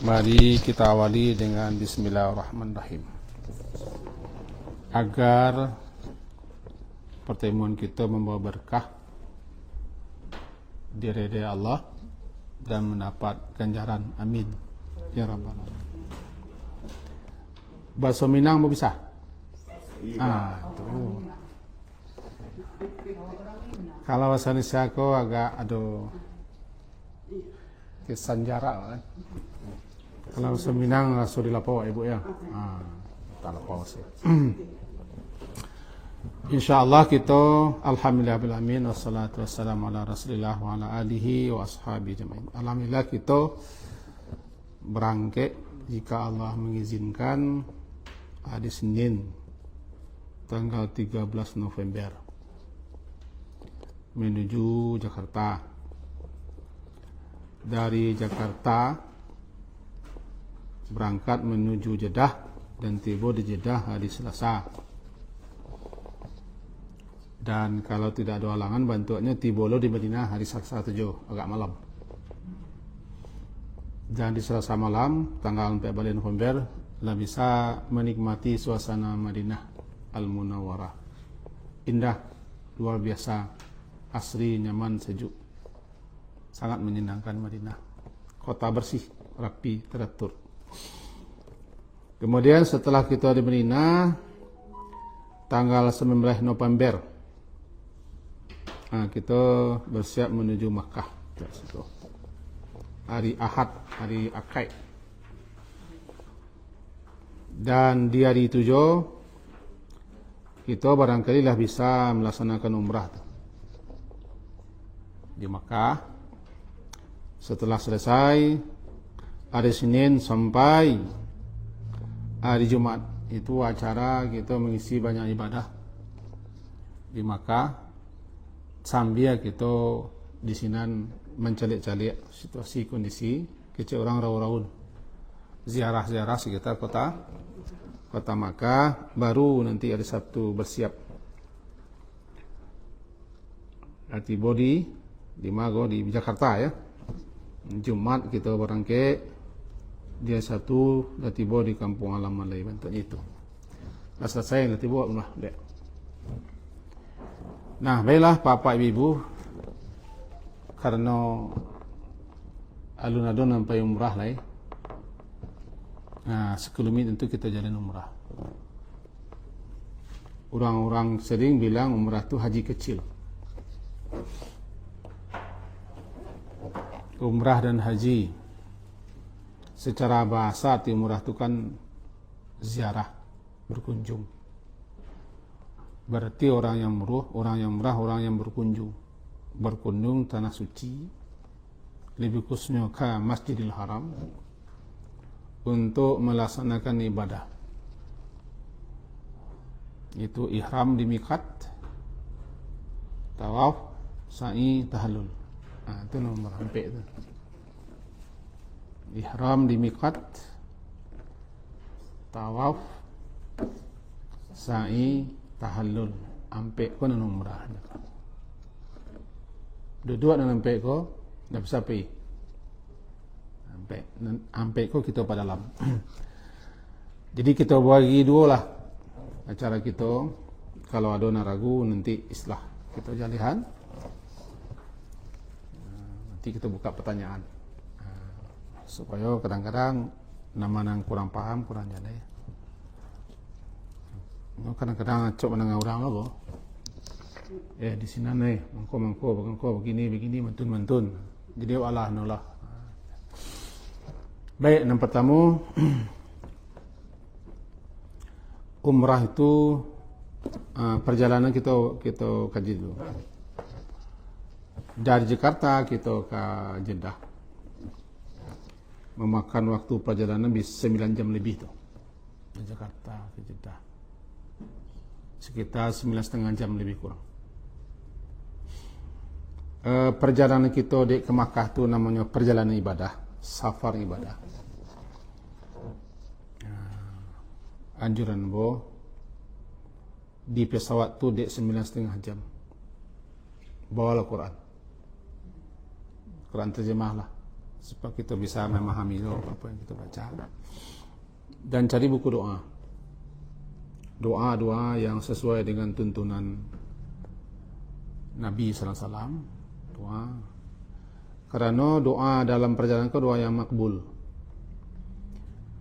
Mari kita awali dengan Bismillahirrahmanirrahim, agar pertemuan kita membawa berkah, diridai Allah dan mendapat ganjaran. Amin ya rabbal alamin. Bahasa Minang mau bisa? Tu. Kalau bahasa Indonesia aku agak kesan jarak kan. Kalau bahasa Minang langsung dilapor ibu ya. Tak lapor sih. InsyaAllah kita alhamdulillah bil amin wassalatu wassalamu ala rasulillah wa ala alihi wa ashabi jamain. Alhamdulillah kita berangkat jika Allah mengizinkan hari Senin tanggal 13 November menuju Jakarta. Dari Jakarta berangkat menuju Jeddah dan tiba di Jeddah hari Selasa. Dan kalau tidak ada halangan, bantuannya tiba di Madinah hari Selasa 7 agak malam. Dan di Selasa malam tanggal 14 November lah bisa menikmati suasana Madinah Al-Munawwarah. Indah, luar biasa, asri, nyaman, sejuk. Sangat menyenangkan Madinah. Kota bersih, rapi, teratur. Kemudian setelah kita di Madinah tanggal 19 November kita bersiap menuju Makkah. Hari Ahad, hari Akaid. Dan di hari 7 kita barangkali lah bisa melaksanakan umrah di Makkah. Setelah selesai hari Senin sampai hari Jumat itu acara kita mengisi banyak ibadah di Makkah, sambil kita di sini mencalik-calik situasi kondisi kecil orang raun-raun ziarah-ziarah sekitar kota Makkah. Baru nanti hari Sabtu bersiap tiba di Mago di Jakarta ya. Jumat kita berangkat, dia Sabtu dah tiba di kampung halaman lagi bantuan itu. Dah selesai dah tiba rumah dek. Nah, baiklah Bapak Ibu, karena alun-alun sampai umrah lah. Nah, sebelum ini tentu kita jalan umrah. Orang-orang sering bilang umrah itu haji kecil. Umrah dan haji secara bahasa arti umrah itu kan ziarah, berkunjung. Berarti orang yang umrah, orang yang berkunjung tanah suci, lebih khususnya ke Masjidil Haram untuk melaksanakan ibadah. Itu ihram di miqat, tawaf, sa'i, tahallul. Itu nomor hampir itu. Ihram di miqat, tawaf, sa'i, tahallul. Hampir ko nan umrah. Dua-dua nan hampir ko dah bisa pergi. Hampir ko kita pada dalam. Jadi kita bagi dua lah acara kita. Kalau ada nak ragu nanti islah kita jalihan. Nanti kita buka pertanyaan supaya kadang-kadang nama yang kurang paham, kurang jalan ya. Kadang-kadang cok menengah orang lah di sini nih mangko begini mantun. Jadi Allah nolak. Baik, yang pertama umrah itu perjalanan kita kaji dulu. Dari Jakarta kita ke Jeddah memakan waktu perjalanan bisa 9 jam lebih tuh. Dari Jakarta ke Jeddah sekitar 9,5 jam lebih kurang. Perjalanan kita ke Makkah tu namanya perjalanan ibadah, safar ibadah. Anjuran di pesawat tu 9,5 jam. Bawalah Quran terjemah lah. supaya kita bisa memahami apa yang kita baca. Dan cari buku doa. Doa-doa yang sesuai dengan tuntunan Nabi sallallahu alaihi wasallam. Doa. Karena doa dalam perjalanan ke doa yang makbul.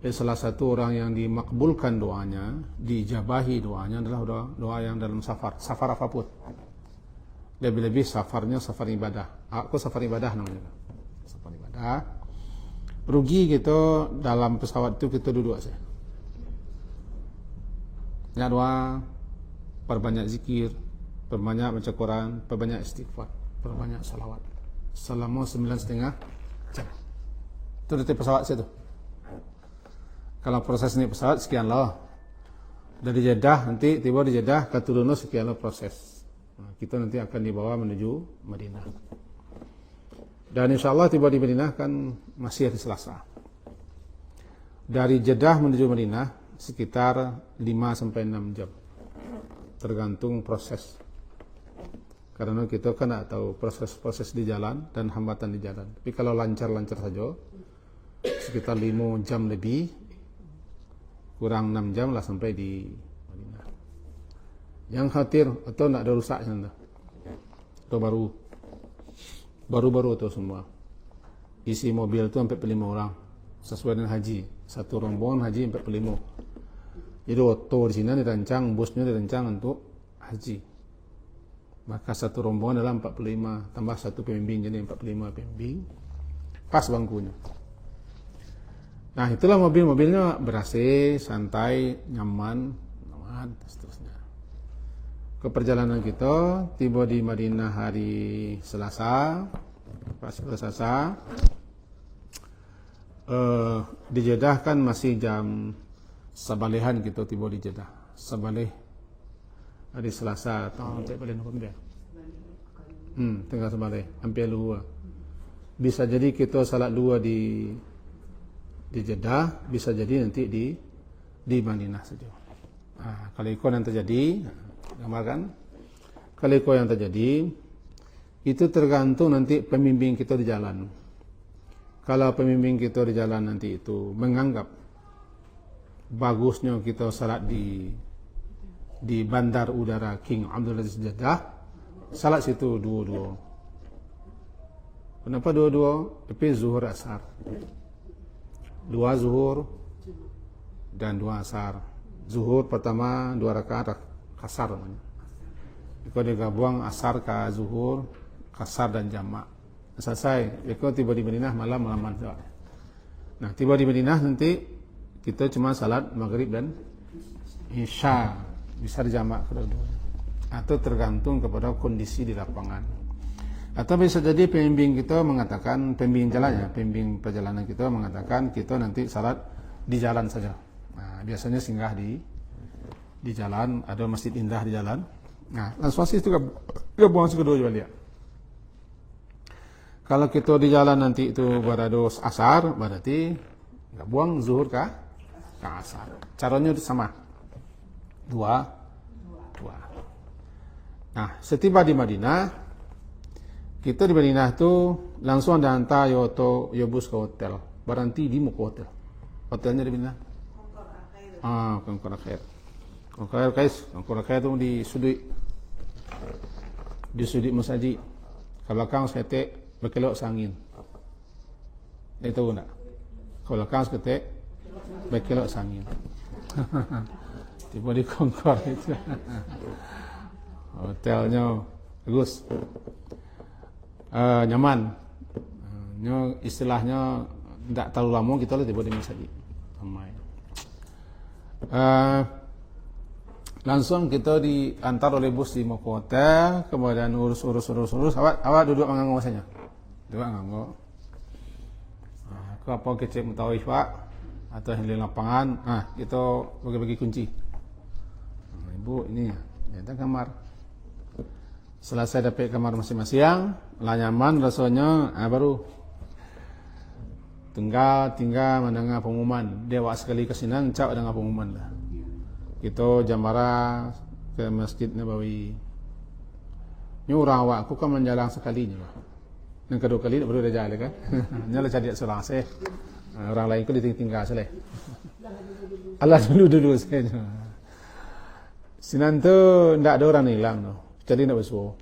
Salah satu orang yang dimakbulkan doanya, diijabahi doanya adalah doa yang dalam safar apapun. Lebih-lebih safarnya safar ibadah. Aku safar ibadah namanya. Safar ibadah. Rugi gitu dalam pesawat itu kita duduk saja. Ya doa, perbanyak zikir, perbanyak baca Quran, perbanyak istighfar, perbanyak salawat. Selama 9,5 jam. Itu dari pesawat saya tu. Kalau proses naik pesawat sekian lah. Dari Jeddah nanti tiba di Jeddah ke turun sekian lah proses. Nah, kita nanti akan dibawa menuju Madinah. Dan insyaAllah tiba di Madinah kan masih hari Selasa. Dari Jeddah menuju Madinah sekitar 5-6 jam. Tergantung proses. Karena kita kan tak tahu proses-proses di jalan dan hambatan di jalan. Tapi kalau lancar-lancar saja, sekitar 5 jam lebih, kurang 6 jam lah sampai di Madinah. Yang khawatir atau nak ada rusak sana. Atau baru itu semua. Isi mobil itu sampai 5 orang. Sesuai dengan haji. Satu rombongan haji 45. Jadi oto di sini dirancang, busnya dirancang untuk haji. Maka satu rombongan adalah 45 tambah satu pembimbing, jadi 45 pembimbing. Pas bangkunya. Nah, itulah mobilnya ber-AC, santai, nyaman, seterusnya. Ke perjalanan kita tiba di Madinah hari Selasa. Pas Selasa di Jeddah kan masih jam sabalehan kita tiba di Jeddah. Sabaleh hari Selasa atau tak boleh nak dia. Tengah sabaleh, hampir luar. Bisa jadi kita salat dua di Jeddah, bisa jadi nanti di Madinah saja. Kalau ikut yang terjadi, gambarkan. Kalau ikut yang terjadi, itu tergantung nanti pembimbing kita di jalan. Kalau pembimbing kita di jalan nanti itu menganggap bagusnya kita salat di Bandar Udara King Abdulaziz Jeddah, salat situ dua-dua. Kenapa dua-dua? Tapi zuhur asar. 2 zuhur dan 2 asar. Zuhur pertama 2 rakaat kasar namanya. Kalau digabung asar ke zuhur, kasar dan jamak. Selesai. Kalau tiba di Madinah malam-malaman. Nah, tiba di Madinah nanti kita cuma salat maghrib dan isya. Bisa dijamak kedua-duanya. Atau tergantung kepada kondisi di lapangan. Atau bisa jadi pembimbing kita mengatakan, pembimbing jalannya, pembimbing perjalanan kita mengatakan kita nanti salat di jalan saja. Nah, biasanya singgah di jalan, ada masjid indah di jalan. Nah, langsung itu gabungan kedua juga dia. Kalau kita di jalan nanti itu berada asar, berarti gabung zuhur ke asar. Caranya itu sama. Dua. Nah, setiba di Madinah, kita di Madinah tu langsung ada hantar yo bus ke hotel. Berhenti di muka hotel. Hotelnya di mana? Kongkor Akhir. Kongkor Akhir tu di sudut Musaji. Ke belakang seketik berkelok sangin. Dia tahu tak? Ke belakang seketik berkelok sangin. Tiba di Kongkor itu. Hotelnya bagus. Nyaman. Istilahnya tidak terlalu lama kita tiba di Masjid ramai. Langsung kita diantar oleh bus di Moko Hotel, kemudian urus. Awak duduk menganggo masanya. Duduk menganggo. Ke apa kecek mutawif Pak atau di lapangan. Kita bagi-bagi kunci. Ibu ini ya kamar. Selesai dapat kamar masing-masing, lah nyaman rasanya, baru tinggal mendengar pengumuman. Dia wak sekali kesinan, cak dengar pengumuman lah. Kita jambara ke Masjid Nabawi. Ini orang awak, aku kan menjalang sekalinya lah. Yang kedua kali baru dah jalan kan. Nyala jadi seorang saya. Orang lain ko ditinggal seleh. Allah dulu saya. Sinan tu ndak ada orang hilang tu. Jadi ndak bersuara.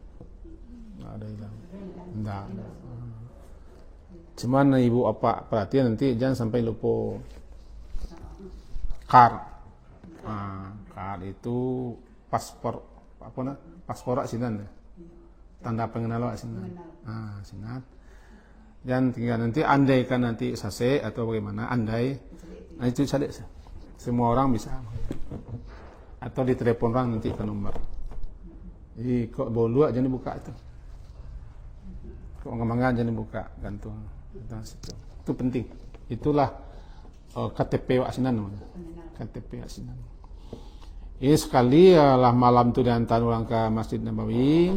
Ndak ada hilang. Ndak. Cuman ibu apa perhatian nanti jangan sampai lupa kar. Kar itu paspor apa nak? Paspor sinan. Tanda pengenal sinan. Sinan. Dan tinggal nanti andaikan nanti sase atau bagaimana andai itu salib semua orang bisa atau ditelepon orang nanti ke nomor. Jadi kok bolua jangan dibuka itu. Kok ngemangan jangan dibuka gantung. Itu penting. Itulah KTP Wak Sinan namanya. KTP Wak Sinan. Ini sekali lah malam tu diantar orang ke Masjid Nabawi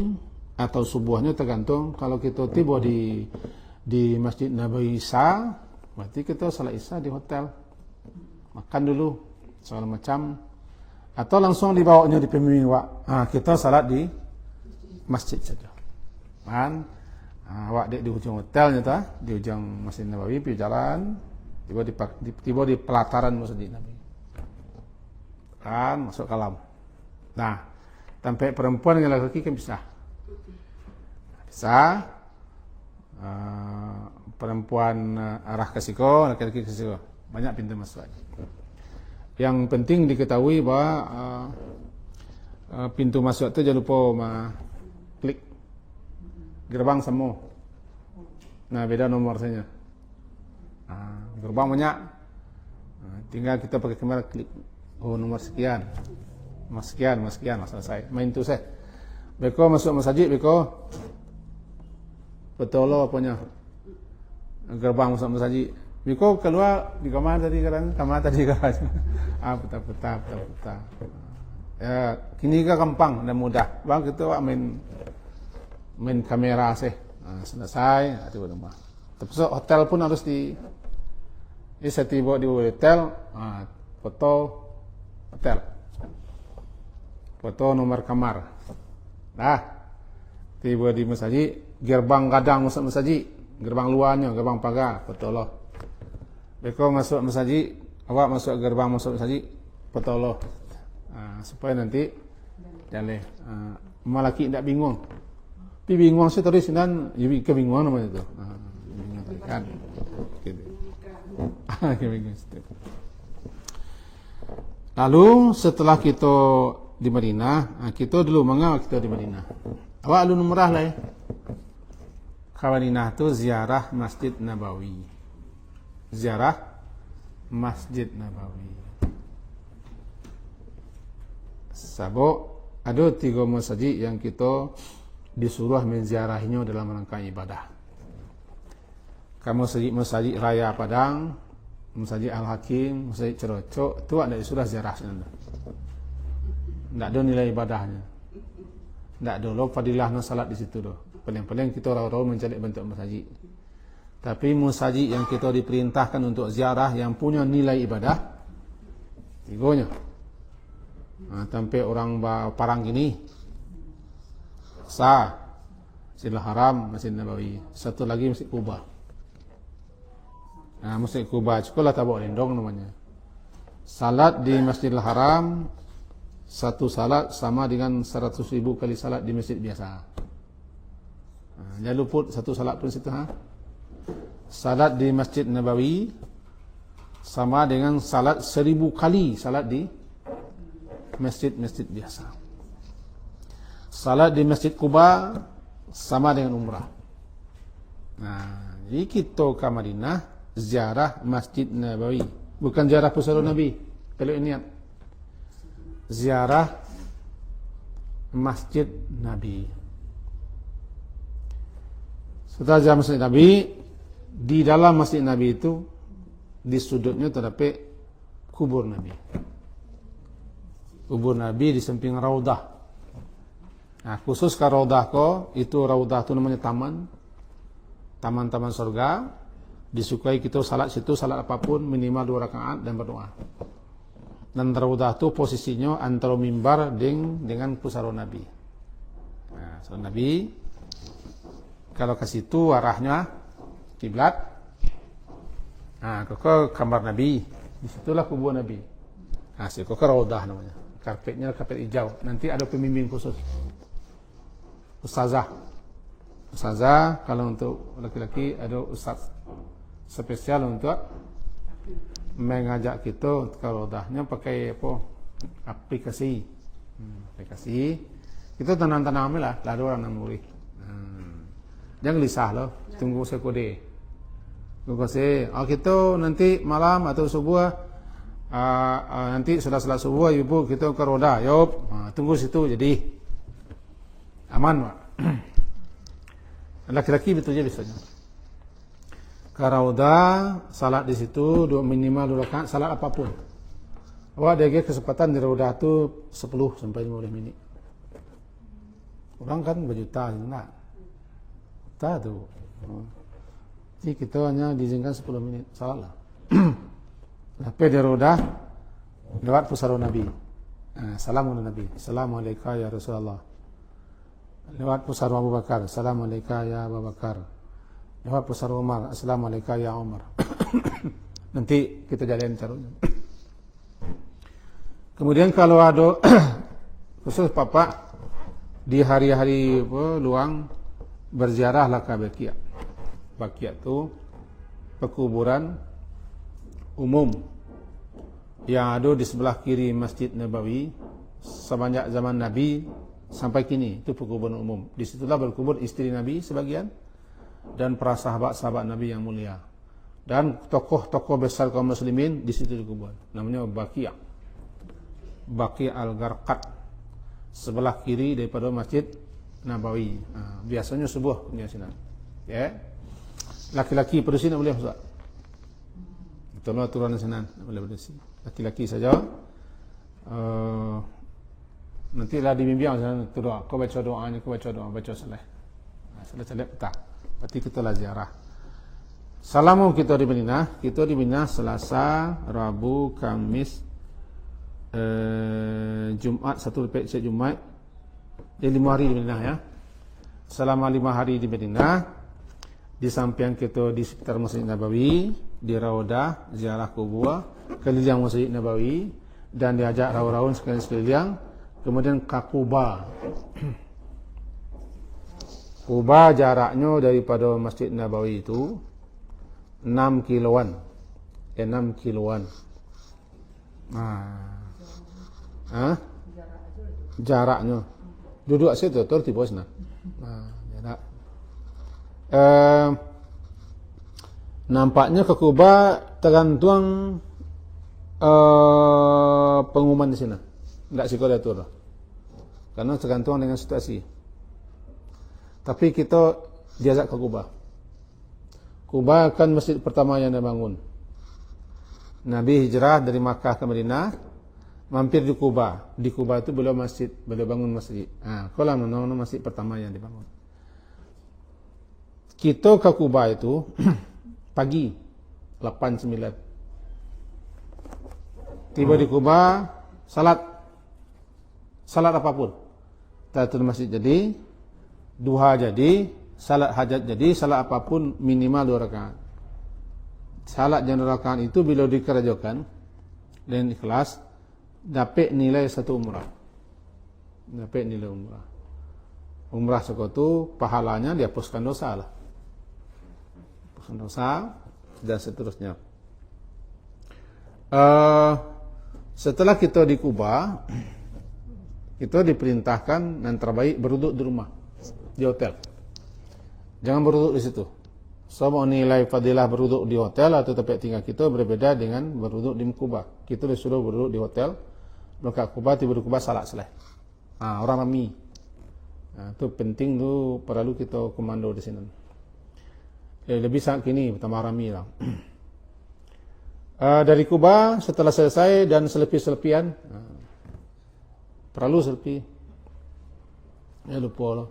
atau subuhnya tergantung. Kalau kita tiba di Masjid Nabawi Isya, berarti kita salat Isya di hotel. Makan dulu segala macam. Atau langsung dibawanya di pemimpin Wak. Kita salat di masjid saja. Kan? Wak di ujung hotelnya ta, di ujung Masjid Nabawi pergi jalan, tiba di pelataran Masjid Nabawi. Kan masuk kalam. Nah, sampai perempuan dengan laki-laki kan bisa. Bisa. Perempuan arah ke siko, laki-laki ke siko. Banyak pintu masuk. Yang penting diketahui bahwa pintu masuk itu jangan lupa klik gerbang semua. Nah, beda nomor saja. Gerbang banyak. Tinggal kita pakai kamera klik. Oh, nomor sekian. Nomor sekian, selesai. Main tu saya. Beko masuk masjid, beko betul lo punya gerbang masuk masjid. Beko keluar di kamar tadi kan. Peta. Ya, kini ke gampang dan mudah. Bang kita main kamera sih. Selesai, itu rumah. Terus hotel pun harus saya tiba di hotel, foto hotel. Foto nomor kamar. Nah, tiba di masjid, gerbang kadang masuk masjid, gerbang luarnya, gerbang pagar, foto lo. Beko masuk masjid, awak masuk gerbang masuk masjid, foto lo. Supaya nanti jalan. Malaki tidak bingung. Tapi bingung saya terus dan kebingungan namanya itu. Bingung tadi kan. Gitu. Kebingungan itu. Lalu setelah kita di Madinah, kita dulu mengawal kita di Madinah. Awak lu umrah lah ya. Ke Madinah tu ziarah Masjid Nabawi. Ziarah Masjid Nabawi. Sebab ada 3 masjid yang kita disuruh menziarahinya dalam rangka ibadah. Kamu masjid Raya Padang, Masjid Al-Hakim, Masjid Cerocok, itu ada disuruh ziarah sana. Tidak ada nilai ibadahnya. Tidak ada lo fadilahnya salat di situ doh. Paling-paling kita orang-orang mencari bentuk masjid. Tapi masjid yang kita diperintahkan untuk ziarah yang punya nilai ibadah, 3-nya. Sampai orang parang gini. Masjidil Haram, Masjid Nabawi. Satu lagi Masjid Kuba. Masjid Kuba sekolah tabok lindong namanya. Salat di Masjidil Haram, satu salat sama dengan 100.000 kali salat di masjid biasa. Jangan luput satu salat pun situ. Salat di Masjid Nabawi sama dengan salat 1000 kali salat di masjid-masjid biasa. Salat di Masjid Kuba sama dengan umrah. Jadi kita ke Madinah ziarah Masjid Nabawi, bukan ziarah pusara Nabi. Kalau ini ziarah Masjid Nabi. Setelah ziarah Masjid Nabi, di dalam Masjid Nabi itu di sudutnya terdapat kubur Nabi. Kubur Nabi di samping raudah. Khusus ke raudah itu raudah itu namanya taman surga. Disukai kita salat situ, salat apapun minimal 2 rakaat dan berdoa. Dan raudah itu posisinya antara mimbar dengan pusara Nabi. Pusara Nabi Kalau ke situ arahnya kiblat. Nah, kok kamar Nabi. Disitulah kubur Nabi. Nah, kok raudah namanya. Karpetnya karpet hijau. Nanti ada pembimbing khusus. Ustazah. Ustazah, kalau untuk laki-laki ada ustaz spesial untuk mengajak kita ke raudahnya pakai apa? Aplikasi. Aplikasi. Itu tenang-tenang lah, lalu orang namuri. Jangan gelisah loh, tunggu saya kode. Tunggu saya. Kita nanti malam atau subuh, nanti sudah salat subuh, ibu kita ke roda. Yop, tunggu situ jadi aman, Pak. Laki-laki betul je biasanya. Ke roda, salat di situ minimal 2 rakaat, salat apapun. Awak ada kesempatan di roda tu 10 sampai 15 minit. Orang kan berjuta, enggak. Tak tu. Jadi kita hanya diizinkan 10 minit. Salah lah. Sampai di roda lewat pusara Nabi. Assalamualaikum Nabi. Assalamualaikum ya Rasulullah. Lewat pusara Abu Bakar. Assalamualaikum ya Abu Bakar. Lewat pusara Umar. Assalamualaikum ya Umar. Nanti kita jalan caranya. Kemudian kalau ada khusus Papa di hari-hari luang berziarahlah ke Baqiah. Baqiah itu pekuburan umum yang ada di sebelah kiri Masjid Nabawi semenjak zaman Nabi sampai kini. Itu pekuburan umum. Di situlah berkubur istri Nabi sebagian dan para sahabat-sahabat Nabi yang mulia. Dan tokoh-tokoh besar kaum muslimin di situ dikubur. Namanya Baqiah. Baqiah Al-Gharqad. Sebelah kiri daripada Masjid Nabawi. Biasanya subuh punya sini. Ya. Laki-laki pada sini boleh masuk. Betul aturan sana boleh pada sini. Laki-laki saja. Nanti lah dibimbing sana tu doa. Kau baca doanya, kau baca doa, baca salah. Salah tak. Berarti kita lah ziarah. Salamu kita di Madinah. Kita di Madinah Selasa, Rabu, Kamis, Jumaat, satu lepas Jumaat. Jadi 5 hari di Madinah ya. Selama 5 hari di Madinah, di samping kita di sekitar Masjid Nabawi, di Raudah, ziarah kubur, keliling Masjid Nabawi, dan diajak raun-raun sekeliling, kemudian ke Quba. Quba jaraknya daripada Masjid Nabawi itu 6 kiloan. 6 kiloan. Jaraknya. Duduk situ tu tiba sana. Jarak. Nampaknya ke Quba tergantung pengumuman di sana. Enggak sekolah atur. Karena tergantung dengan situasi. Tapi kita diajak ke Quba. Quba kan masjid pertama yang dibangun. Nabi hijrah dari Makkah ke Madinah. Mampir di Quba. Di Quba itu beliau bangun masjid. Kalau nama masjid pertama yang dibangun. Kita ke Quba itu pagi 8-9. Tiba di Quba, salat apapun. Tahiyatul masjid jadi, duha jadi, salat hajat jadi, salat apapun minimal 2 rakaat. Salat yang 2 rakaat itu bila dikerjakan dan ikhlas, dapat nilai 1 umrah. Dapat nilai umrah. Umrah sekutu pahalanya dihapuskan dosa lah. Hapuskan dosa dan seterusnya. Setelah kita di Quba, kita diperintahkan yang terbaik beruduk di rumah, di hotel. Jangan beruduk di situ. Sama nilai fadilah beruduk di hotel atau tempat tinggal kita berbeda dengan beruduk di Quba. Kita disuruh beruduk di hotel. Dekat Quba, tiba di Quba salat selesai. Orang ramai. Itu penting tu perlu kita komando di sini. Lebih saat kini bertambah ramai lah. Dari Quba setelah selesai dan selfie-selfian, perlu selfie. Lupa lah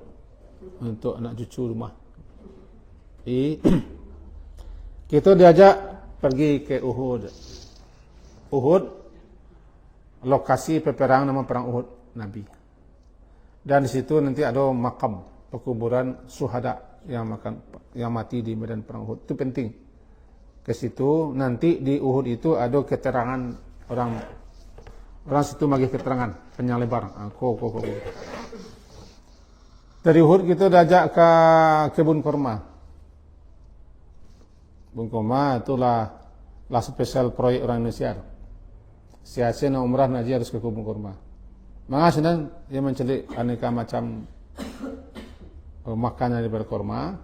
untuk anak cucu rumah. Kita diajak pergi ke Uhud. Uhud, lokasi peperangan nama perang Uhud Nabi. Dan di situ nanti ada makam pekuburan syuhada yang mati di medan perang Uhud. Itu penting. Ke situ nanti di Uhud itu ada keterangan orang situ bagi keterangan panjang lebar. Dari Uhud kita diajak ke kebun kurma. Kebun kurma itulah spesial proyek orang Indonesia. Siasa nak umrah nak haji harus ke kebun kurma. Maka sedang dia mencelik aneka macam makanan daripada kurma.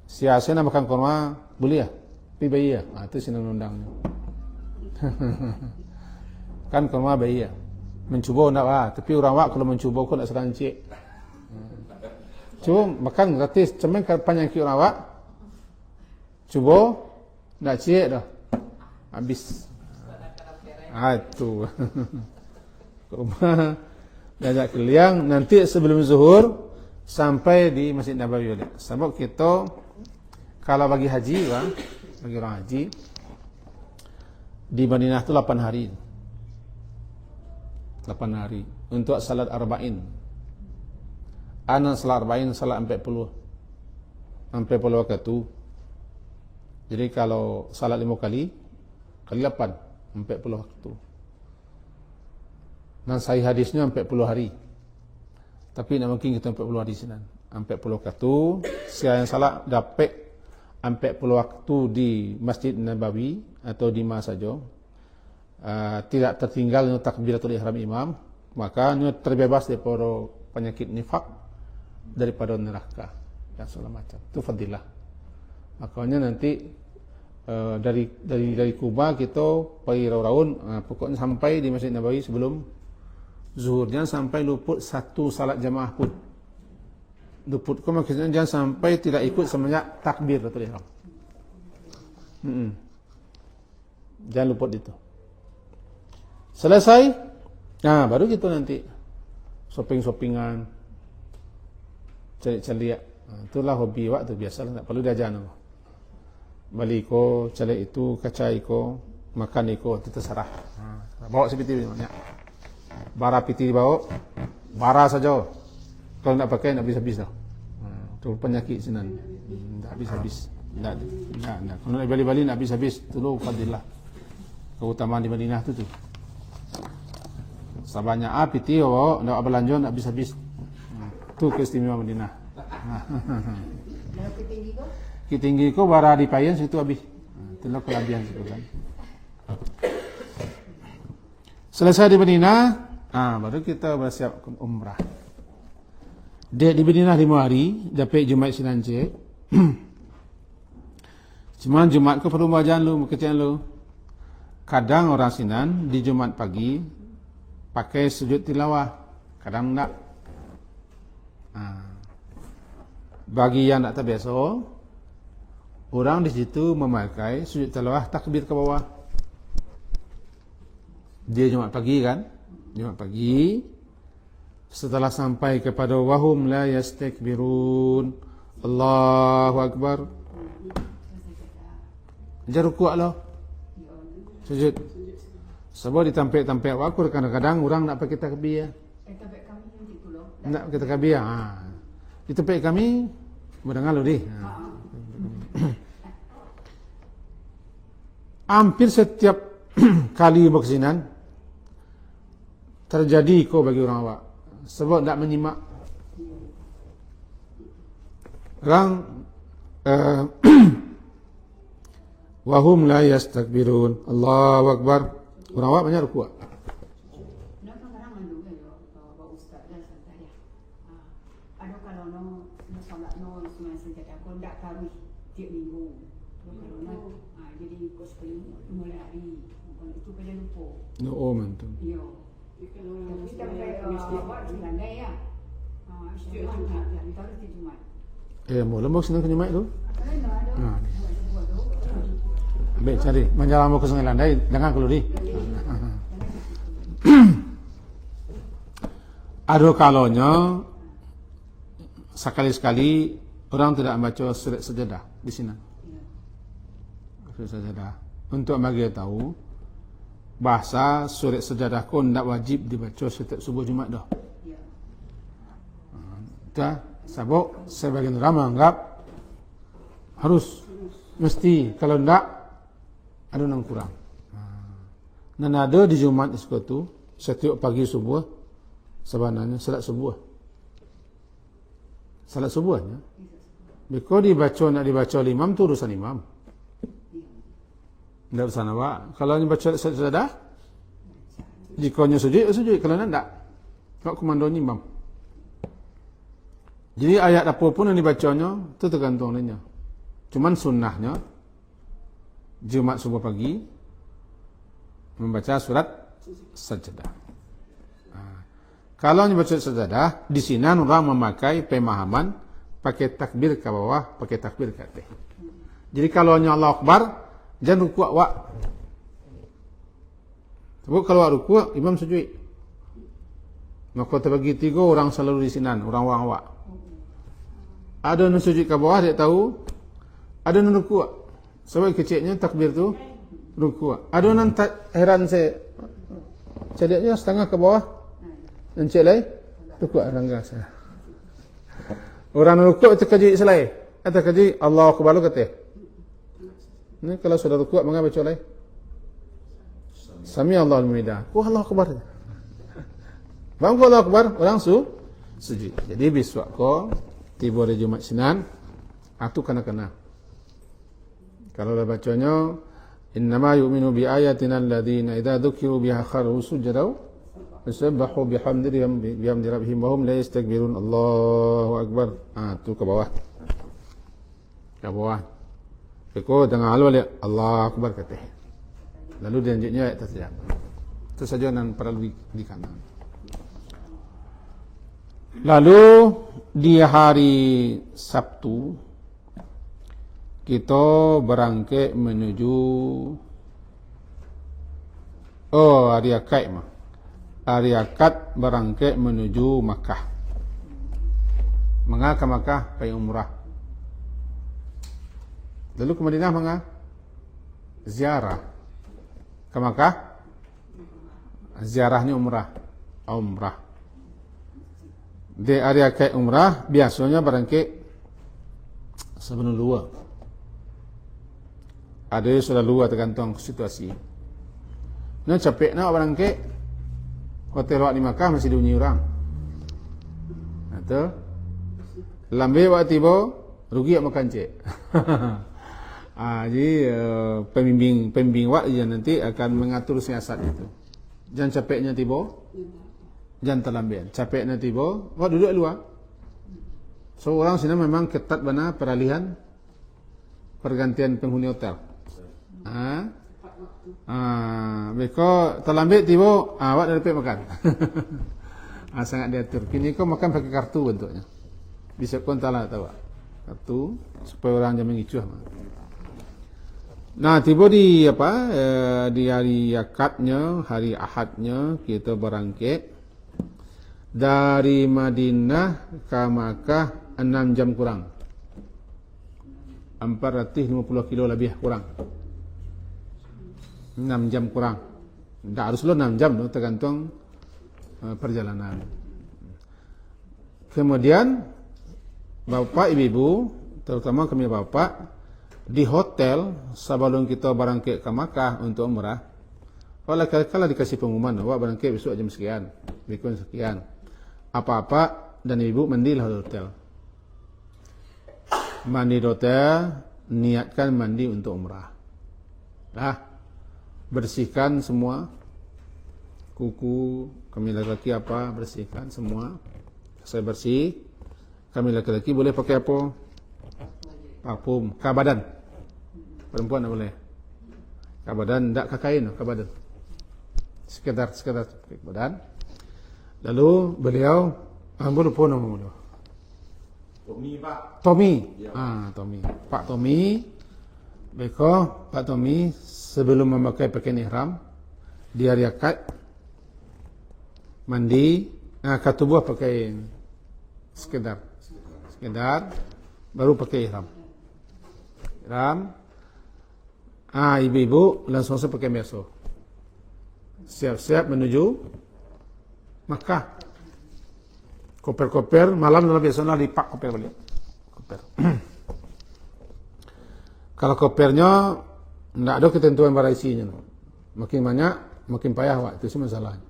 Siasa nak makan kurma boleh ya? Tapi bayi ya? Itu senang undangnya. Kan kurma bayi ya? Mencuba nak lah. Tapi orang awak kalau mencuba kau nak serang cik. Cuba makan gratis. Cuman penyakit orang awak. Cuba nak cik dah. Habis. Itu. Kurma diajak keliang. Nanti sebelum zuhur sampai di Masjid Nabawi. Sebab kita kalau bagi haji kan, bagi orang haji di Madinah itu 8 hari. 8 hari untuk salat arba'in. Ana salat arba'in salat 40 waktu tu. Jadi kalau salat 5 kali 8 40 waktu. Dan sahih hadisnya 40 hari. Tapi nak mungkin kita 40 hari senang. 40 waktu. Siapa yang salat dapat 40 waktu di Masjid Nabawi atau di mana saja, tidak tertinggal takbiratul ihram imam, maka terbebas daripada penyakit nifak, daripada neraka dan segala macam. Itu fadilah. Makanya nanti dari Kuba kita pergi raun-raun, pokoknya sampai di Masjid Nabawi sebelum zuhur. Jangan sampai luput satu salat jamaah pun. Luput kau maksudnya jangan sampai tidak ikut semenjak takbiratul ihram. Jangan luput itu. Selesai, baru kita nanti shopping-shoppingan, cari-cari. Itulah hobi awak tu, biasalah, tak perlu diajar. Balik ko, cari itu, kacai ko, makan ko, itu terserah. Bawa seperti ini banyak. Bara piti dibawa, bara saja. Kalau nak pakai nak habis-habis dah. Itu penyakit senang. Tak habis-habis. Tak. Kalau nak balik-balik nak habis-habis, tu fadilah. Keutamaan di Madinah tu. Sabanyak piti bawa, nak belanja nak habis-habis. Tu keistimewaan Madinah. Tinggi ko bara di payan situ habis. Itulah kelebihan situ kan. Selesai di Madinah, baru kita bersiap umrah. Dia di Madinah 5 hari, dapat Jumaat Sinance. Cuma Jumaat ko perlu bacaan lu, kecil lu. Kadang orang Sinan di Jumaat pagi pakai sujud tilawah, kadang tak. Bagi yang tak terbiasa, orang di situ memakai sujud tilawah takbir ke bawah. Dia Jumaat pagi kan? Jumaat pagi. Setelah sampai kepada wahum la yastakbirun, Allahu Akbar, jangan rukuk lah, sujud. Sebab di tempat-tempat waktu kadang-kadang orang nak pakai takbir. Nak pakai takbir. Di tempat kami mendengar lo deh. Hampir setiap kali berkesinan terjadi ko bagi orang awak. Sebab tak menyimak. Orang wahum la yastakbirun, Allahu Akbar. Orang awak banyak rukuk. Ada kalau no solat no semua sejak aku tak taruh tiap minggu. Kalau no jadi kos sekali mulai hari. Itu pada lupa. No mantu. Yo. Kita pakai landai ya. Jumat. Jumat. Mau lembok senang ke Jumaat tu? Baik cari. Menjalan mau ke Sungai Landai, jangan keluar di. Ada kalanya sekali-sekali orang tidak membaca surat sajadah di sini. Surat sajadah. Untuk bagi tahu bahasa surat sajadah pun tidak wajib dibaca setiap subuh Jumaat dah. Dah, sebab sebagian orang menganggap Harus. Mesti. Kalau enggak, ada yang kurang. Dan ada di Jumat itu, setiap pagi subuh, sebenarnya salat subuh. Salat subuhnya. Bila nak dibaca imam, tu urusan imam. Tidak urusan awak. Kalau ni baca sajadah, jika nya sujud, sujud. Kalau nak, tak komando imam. Jadi ayat apa pun yang dibacanya, itu tergantung dia. Cuman sunnahnya, Jumat subuh pagi, membaca surat sajadah. Kalau baca sajadah, di sini orang memakai pemahaman pakai takbir ke bawah, pakai takbir ke atas. Jadi kalau Allah Akbar, jangan rukuk awak. Sebab kalau awak rukuk, imam sujud. Maka terbagi 3 orang selalu di sini, orang-orang awak. Ada yang sujud ke bawah, dia tahu. Ada yang rukuk. Sebab kecilnya takbir tu rukuk. Ada yang heran saya. Cedeknya setengah ke bawah. Dan cek lain rukuk rangga saya. Orang rukuk itu kaji selai. Atau kaji Allah Akbar kata. Ini kalau sudah rukuk mengapa baca lain? Sami Allahu al-Hamidah. Allah Akbar. Bang Allah Akbar, orang sujud. Jadi besok ko tiba hari Jumat Senin, itu kena-kena. Kalau dah bacanya innama yu'minu bi ayatina alladhina idza dzukiru biha kharu sujadan yusabbihu bihamdi rabbihim wa hum la yastakbirun. Allahu akbar. Tu ke bawah. Ke bawah. Eko dengan halu Allah akbar kata. Lalu dia lanjutnya ayat tasbih. Itu saja yang perlu di kanan. Lalu di hari Sabtu kita berangkat menuju hari Akad mah. Hari Akad berangkat menuju Makkah. Mengah ke Makkah pergi umrah. Lalu ke Madinah mengah ziarah. Ke Makkah ziarahnya umrah. Di hari Akad umrah biasanya berangkat sebelum luar. Ada yang sudah luar tergantung situasi. Nak capek nak berangkat, hotel awak di Makkah masih diunyi orang. Atau lambai awak tiba, rugi awak makan cek. Jadi pembimbing awak je nanti akan mengatur siasat itu. Jangan capeknya tiba, jangan terlambat. Capeknya tiba, awak duduk luar. So orang sini memang ketat benar peralihan pergantian penghuni hotel. Beko terlambat tiba, awak dah dapat makan. Sangat diatur. Kini kau makan pakai kartu bentuknya. Bisa kau entahlah tahu. Kartu supaya orang jangan mengicuh. Nah, tiba di di hari Akadnya, hari Ahadnya kita berangkat dari Madinah ke Makkah 6 jam kurang. 450 kilo lebih kurang. 6 jam kurang. Tak harus 6 jam, tergantung perjalanan. Kemudian bapak ibu, terutama kami bapak, di hotel sebelum kita berangkat ke Makkah untuk umrah, kalau dikasih pengumuman, awak berangkat besok jam sekian, bikun sekian, apa-apa dan ibu mandilah di hotel. Mandi di hotel, niatkan mandi untuk umrah. Bersihkan semua kuku, kami laki-laki bersihkan semua. Saya bersih. Kami laki-laki boleh pakai apa? Parfum, ke badan. Perempuan tak boleh. Ke badan, tak ke kain, ke badan. Sekedar ke badan. Lalu beliau, lupa nama beliau. Tommy, Pak. Tommy. Ya. Tommy. Pak Tommy. Beko, Pak Tommy sebelum memakai pakaian ihram di hari Akad mandi, katubuh pakai sekedar baru pakai ihram. Ibu-ibu langsung pakai biasa. Siap-siap menuju Makkah. Koper-koper malam dalam biasanya dipak koper balik. Koper. Kalau kopernya tidak ada ketentuan barang isinya. Makin banyak, makin payah Wak. Itu sih masalahnya.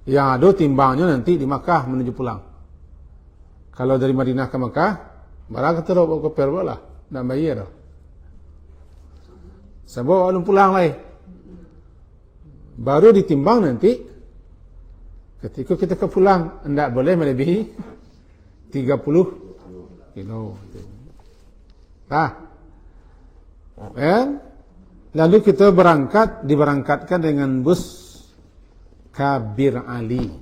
Yang ada timbangnya nanti di Makkah menuju pulang. Kalau dari Madinah ke Makkah, barang kata bawa koper lah, nak bayar dah. Sebab belum pulang lagi. Baru ditimbang nanti, ketika kita ke pulang, tidak boleh melebihi 30 kilo. Lalu kita diberangkatkan dengan bus ke Bir Ali.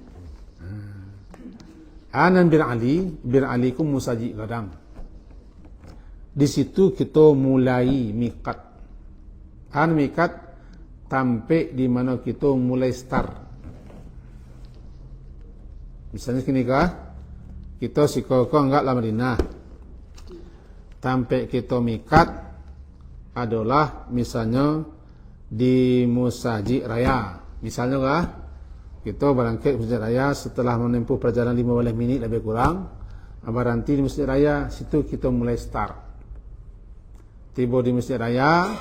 Anan Bir Ali ku Musaji Gadang. Di situ kita mulai miqat. Miqat sampai di mana kita mulai start. Misalnya kini kita sikoko enggak lah Madinah. Sampai kita miqat adalah misalnya di Musaji Raya. Misalnya kita berangkat ke Masjid Raya setelah menempuh perjalanan 15 minit lebih kurang, berhenti di Masjid Raya, situ kita mulai start. Tiba di Masjid Raya,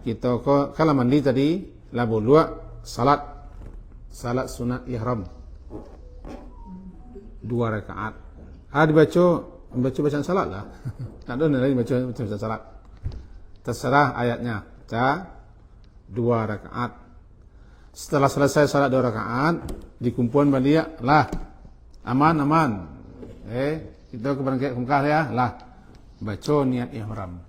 kita kalau mandi tadi, lalu dua salat sunat ihram 2 rakaat. Dibaca bacaan salat lah. Tak ada lagi baca salat. Terserah ayatnya. 2 rakaat. Setelah selesai salat 2 rakaat, dikumpulkan balik lah. Aman. Kita berangkat ke Mekah ya, lah. Baca niat ihram.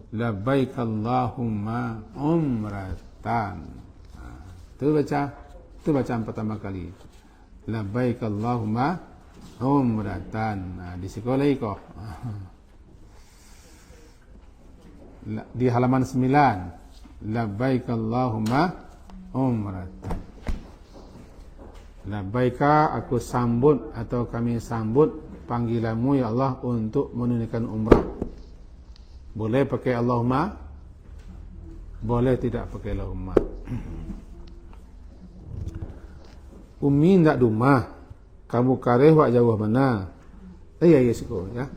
Labbaik Allahumma umratan. Itu bacaan pertama kali. Labbaik Allahumma umratan. Di sekolah iko. Di halaman 9. Labbaik Allahumma umratan. Labbaika, aku sambut atau kami sambut panggilanmu ya Allah untuk menunaikan umrah. Boleh pakai Allahumma, boleh tidak pakai Allahumma. Umi ndak dumah, kamu kareh wak jauh mana? Ya siko ya.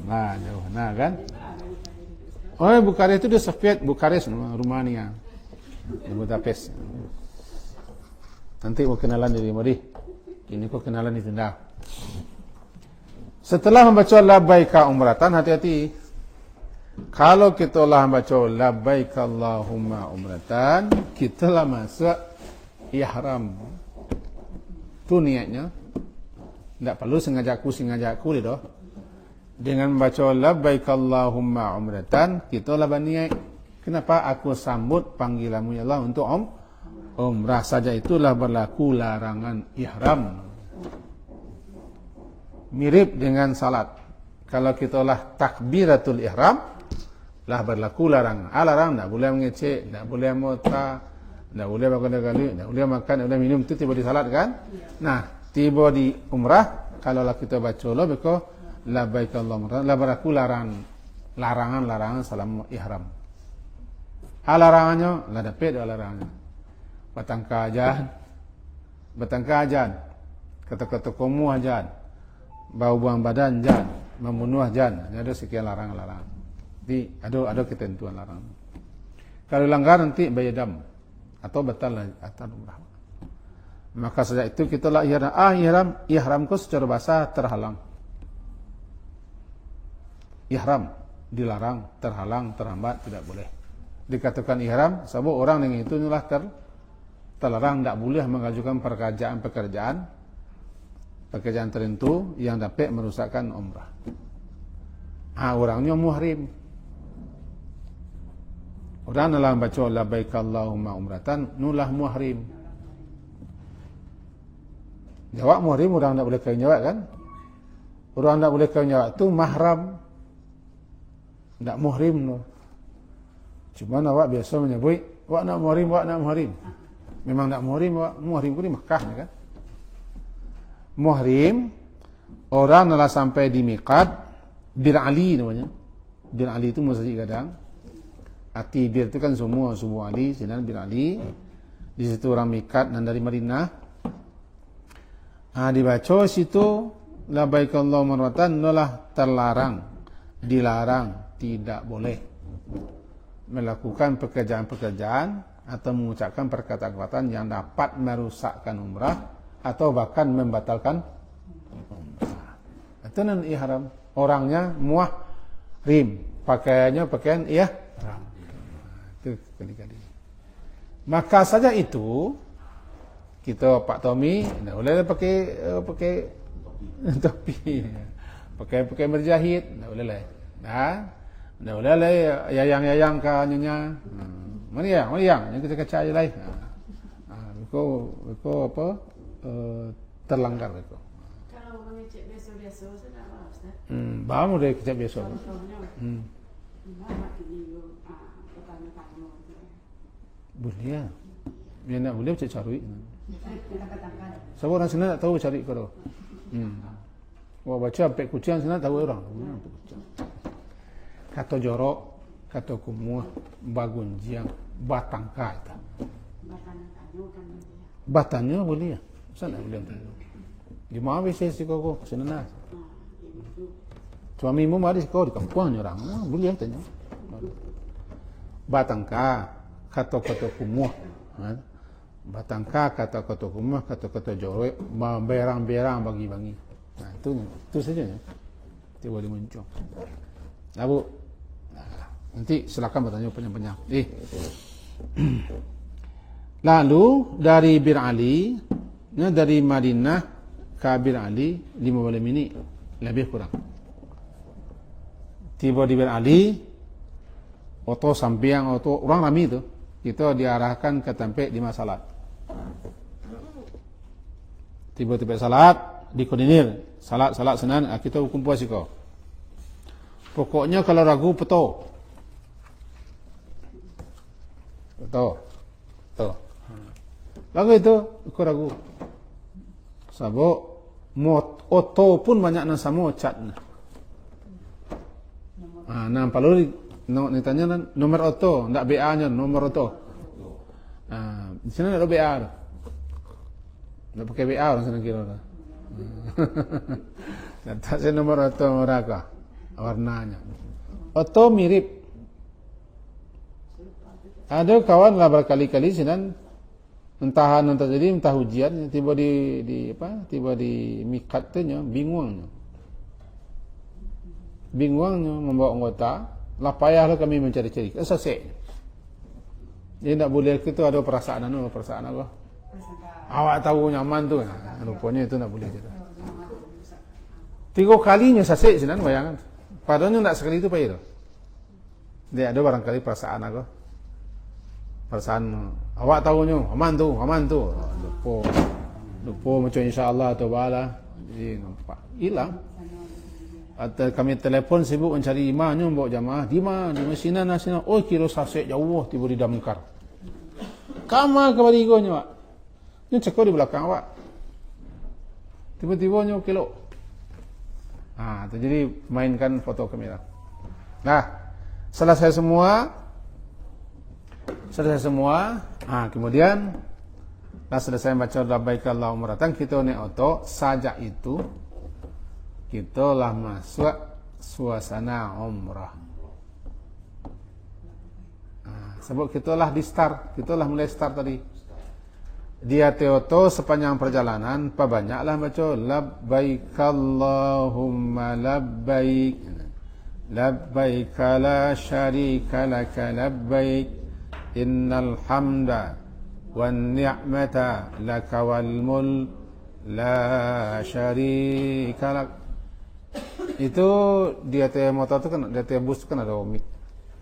Nah, jauh nah kan? Oh, Bukares itu di Soviet, Bukares, Rumania. Di Budapest. Nanti mau kenalan dari Mari. Ini kok kenalan di Tenda. Setelah membaca labbaika umratan, hati-hati. Kalau kita lah membaca labbaika Allahumma umratan, kita lah masuk ihram. Itu niatnya. Tak perlu sengajaku lihat. Dengan membaca labbaika Allahumma umratan, kita lah berniat. Kenapa aku sambut panggilanmu ya Allah untuk umrah saja, itulah berlaku larangan ihram. Mirip dengan salat. Kalau kita lah takbiratul ihram, lah berlaku larangan. Larang, tak boleh mengecek, tak boleh mota, tak boleh makan kali, tak boleh makan, tak boleh minum. Itu tiba di salat kan? Nah, tiba di umrah, kalau lah kita baca lah, beko labbaik Allahumma, lah berlaku larangan salam ihram. Larangannya, lah dapat larangannya. Batangka ajan, kata-kata komu ajan, bau buang badan ajan, membunuh ajan. Ada sekian larangan. Jadi ada ketentuan larangan. Kalau langgar nanti bayar dam atau batal atas umrah. Maka sejak itu kita lah ihramku secara bahasa terhalang. Ihram dilarang, terhalang, terhambat, tidak boleh. Dikatakan ihram, sebab orang dengan itu inilah terlarang, tidak boleh mengajukan pekerjaan tertentu yang dapat merusakkan umrah. Orangnya muhrim. Orang dalam baca labbaik Allahumma umratan, nulah muhrim. Jawab muhrim, orang tidak boleh kau jawab kan? Orang tidak boleh kau jawab itu mahram. Tidak muhrim no. Cuma awak biasa menyebut wak nak muhrim. Memang tak muhrim ku di Mekah kan. Muhrim orang telah sampai di miqat Bir Ali namanya. Bir Ali itu Musaji Gadang. Arti bir itu kan semua Ali, sinan Bir Ali. Di situ orang mikat dan dari Madinah. Dibaca situ labbaik Allahumma marratan, adalah terlarang, dilarang, tidak boleh melakukan pekerjaan-pekerjaan atau mengucapkan perkataan-perkataan yang dapat merusakkan umrah atau bahkan membatalkan umrah. Itu nan ihram. Orangnya muhrim, pakaiannya pakaian ihram. Itu kali-kali. Maka saja itu kita Pak Tommy tidak boleh pakai topi, pakai berjahit, tidak boleh lah. Tidak boleh lah yayang-yayang ke nyonya. Mariang, yang kita kacai lah. Itu apa? Terlanggar itu. Kalau orang cek biasa-biasa sudah apa Ustaz? Baru dia kecap biasa. Contohnya, Muhammad video, petang-petang. Boleh ya. Dia nak boleh cek cari. Katakan. Sebab orang sana tak tahu cari kau. Wah baca pek kucing sana tahu orang. Kata jorok, kata kumuh, bagunjiang, batangka itu. Batanya boleh ya. Sana boleh tahu. Di mana bisa si kau sana. Suami mu mari kau di kampung orang. Boleh tanya. Batangka, kata kumuh. Batangka, kata kumuh, kata jorok, berang-berang bagi-bagi. Nah, itu saja ya. Itu boleh muncul. Bu, nanti silakan bertanya panjang-panjang. Lalu dari Bir Ali, dari Madinah ke Bir Ali 5 malam ini lebih kurang. Tiba di Bir Ali, sampai orang ramai itu, kita diarahkan ke tempat 5 salat. Tiba-tiba salat, dikoordinir. Salat senan, kita hukum puas kau. Pokoknya kalau ragu, peto. Lagu itu, aku ragu. Sebab, oto pun banyak nan sama cat. Nah, kalau ditanya nomor oto, tak BA-nya, nomor oto. Di sana ada BA. Tak pakai BA orang sana kira. Tak saya nomor oto mereka. Warnanya. Oto mirip. Ada kawan lah berkali-kali sinan entah jadi entah ujian tiba di mikat tu nya bingungnya membawa anggota lah payahlah kami mencari-cari selesai. Dia tak boleh kita ada perasaan apa. Awak tahu nyaman tu. Rupanya itu tak boleh juga. 3 kalinya selesai sinan bayangan. Padahal tak sekali itu payah tu. Dia ada barangkali perasaan aku. Perasaan awak tahunya aman tu. Lupa macam insya-Allah atau bala. Jadi nampak hilang. Atau kami telefon sibuk mencari imamnya bawa jamaah di mana sini. Oh kira sasek jauh tiba di Damkar. Kama ke barigonya Pak. Ni cekor di belakang Pak. Tiba-tiba nyo kilo. Jadi mainkan foto kamera. Nah, selesai semua. Kemudian selesai baca labbaik Allahumma marratan, kita ni auto saja itu kita lah masuk suasana umrah. Sebab kita lah mulai start tadi. Dia teoto sepanjang perjalanan banyaklah baca labbaik Allahumma labbaik labbaik la syarika laka labbaik innal hamda wan ni'mata laka wal mulk la syarika lak. Itu dia motor tu kan, dia bus kan ada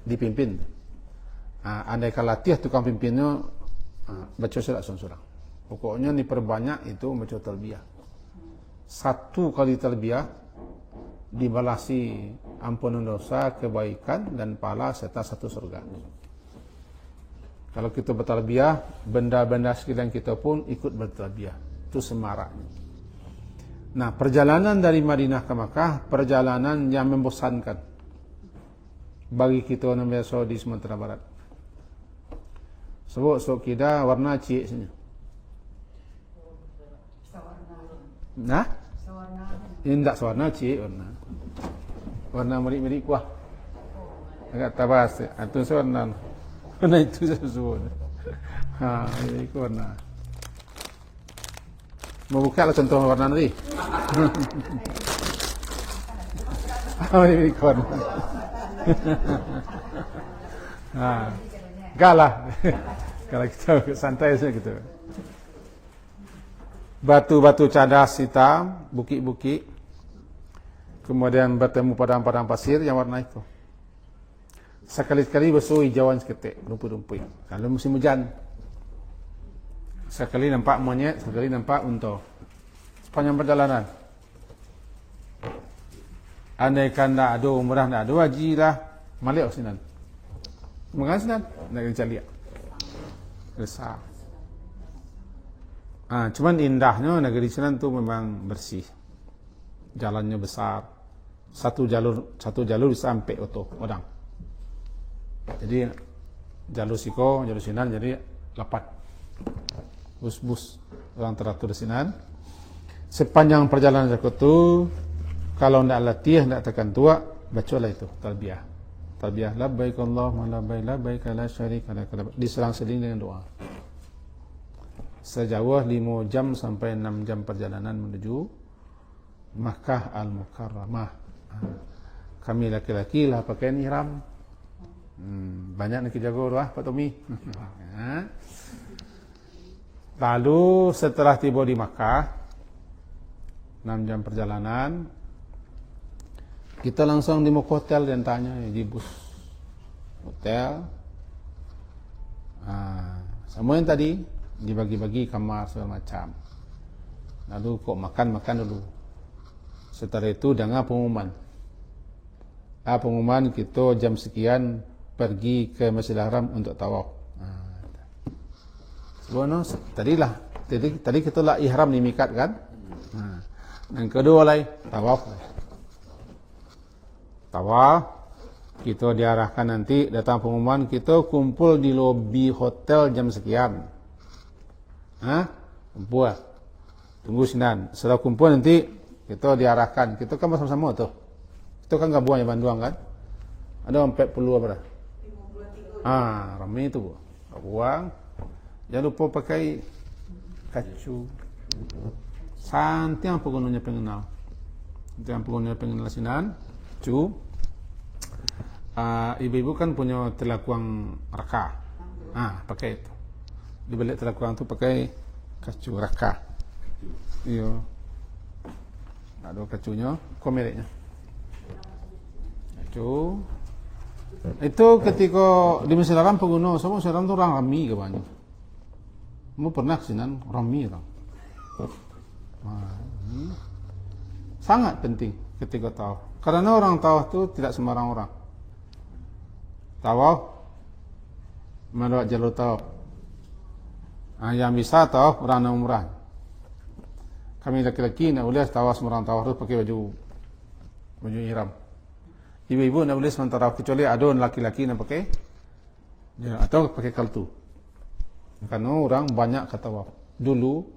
dipimpin. Andai kalau latih tukang pimpinnya baca surat seorang. Pokoknya diperbanyak itu baca talbiyah. 1 kali talbiyah dibalasi ampunan dosa, kebaikan dan pahala serta 1 surga. Kalau kita bertalbiyah, benda-benda sekalian kita pun ikut bertalbiyah. Itu semaraknya. Nah, perjalanan dari Madinah ke Makkah, perjalanan yang membosankan bagi kita yang biasa di Sumatera Barat. Sebut sok kida warna cik sini. Sawarna. Nah, Sawarna. ini tak sewarna cik warna. Warna mirik-mirik kuah. Agak tabas. Itu sewarna. Warna itu saya sebut. Itu warna. Mau buka lah contoh warna nanti. Mirik warna. Enggak lah. Kalau kita santai saja gitu. Batu-batu cadas hitam, bukit-bukit. Kemudian bertemu padang-padang pasir yang warna itu. Sekali-sekali bersuhu hijauan seketik, rumput-rumput. Kalau musim hujan. Sekali nampak monyet, sekali nampak unta. Sepanjang perjalanan. Andaikan tak ada umrah, tak ada haji lah. Malik ke sini. Mengapa sini? Nak kena cari. Besar. Cuman indahnya negeri Sinan tu memang bersih. Jalannya besar. Satu jalur sampai auto orang. Jadi jalur Siko, jalur Sinan jadi 8. Bus-bus orang teratur di Sinan. Sepanjang perjalanan itu, kalau tidak latih, tidak tekan tua, bacalah itu talbiyah. Talbiyah labbaik Allahumma labbaik la syarika lak. Diselang-seling dengan doa. Sejauh 5 jam sampai 6 jam perjalanan menuju Makkah Al-Mukarramah. Kami laki-laki lah pakai ihram. Banyak nak jaga doa Pak Tommy. Lalu setelah tiba di Makkah 6 jam perjalanan, kita langsung di hotel dan tanya di bus hotel. Semua yang tadi dibagi-bagi kamar segala macam. Lalu kok makan dulu. Setelah itu dengar pengumuman. Pengumuman kita jam sekian pergi ke Masjidil Haram untuk tawaf. Sebelum tadi kita lah ihram di mikat kan. Yang kedua lagi tawaf. Tawaf, kita diarahkan nanti datang pengumuman kita kumpul di lobi hotel jam sekian. Kumpul. Tunggu Sinan. Setelah kumpul nanti kita diarahkan. Kita kan bersama-sama tu. Kita kan gak buang yang Banduang kan. Ada 40 apa dah? 53. Ramai tu. Buang. Jangan lupa pakai kacu. Santai apa gunanya pengenal. Jangan gunanya pengenal Sinan. Kacu. Ibu-ibu kan punya telakuang raka. Pakai itu. Di balik telakuang tu pakai kacu raka. Iya. Ada kacunya, komeriknya. Kacu. Itu ketika di Masjidil Haram pengguna, semua Masjidil Haram tu orang rami ke banyak. Kamu pernah Sinan rami orang. Sangat penting ketika tawaf. Karena orang tawaf tu tidak sembarang orang. Tawaf melewat jalur tawaf. Yang bisa tawaf orang nak umrah. Kami laki-laki nak boleh tawaf sembarang tawaf tu pakai baju ihram. Ibu-ibu nak boleh sementara kecuali ada laki-laki nak pakai atau pakai kaltu. Karena orang banyak ke tawaf. Dulu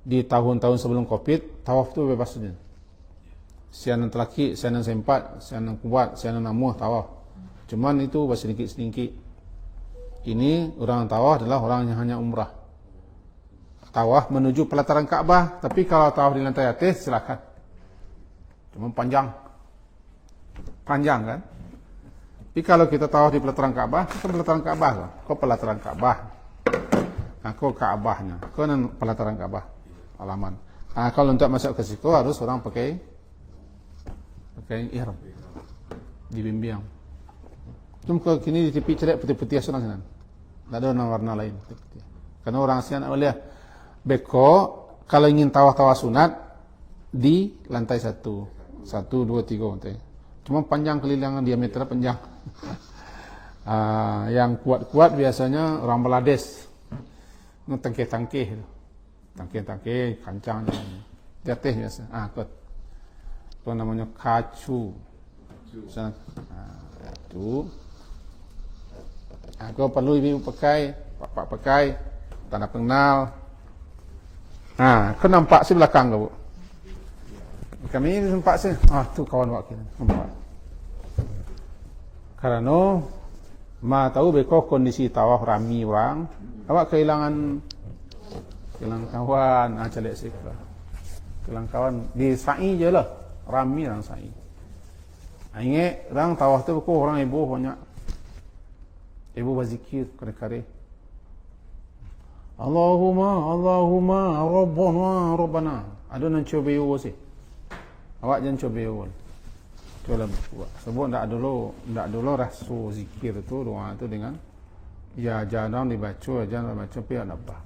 di tahun-tahun sebelum Covid, tawaf tu bebas saja. Sianan lelaki, sianan sempat, sianan kuat, sianan namuh tawaf. Cuman itu sedikit-sedikit. Ini orang tawaf adalah orang yang hanya umrah. Tawaf menuju pelataran Kaabah, tapi kalau tawaf di lantai atas silakan. Cuma panjang kan? Tapi kalau kita tawaf di pelataran Kaabah, kita pelataran Kaabah lah. Kau pelataran Kaabah. Kau Kaabahnya. Kau nan pelataran Kaabah. Halaman. Kalau untuk masuk ke situ harus orang pakai ihram. Dibimbing. Cuma kalau kini di tepi cerak putih-putih senang. Tak ada warna lain. Karena orang Asia nak boleh. Beko kalau ingin tawaf-tawaf sunat di lantai 1, 2, 3 lantai. Cuma panjang kelilingan diameter panjang. Yang kuat-kuat biasanya orang Bangladesh. Tangkih-tangkih. Tangkih-tangkih, kancang. Di atas biasa. Kuat. Itu namanya kacu. Itu. Kau perlu ibu pakai pak pakai, tanda pengenal. Kau nampak si belakang kau? Kami ni nampak si. Tu kawan awak kita. Nampak. Karena tahu beko kondisi tawaf rami orang, awak kehilangan kawan, calek sikla. Kehilangan kawan di sa'i je lah, rami orang sa'i. Ingat orang tawaf tu beko orang ibu banyak. Ibu berzikir kare-kare. Allahumma Rabbana. Ada nak cuba yo sih. Awak jangan cuba yo. Itulah buat. Sebab ndak dulu rasul zikir tu doa tu dengan jangan dibaca pihak nabah.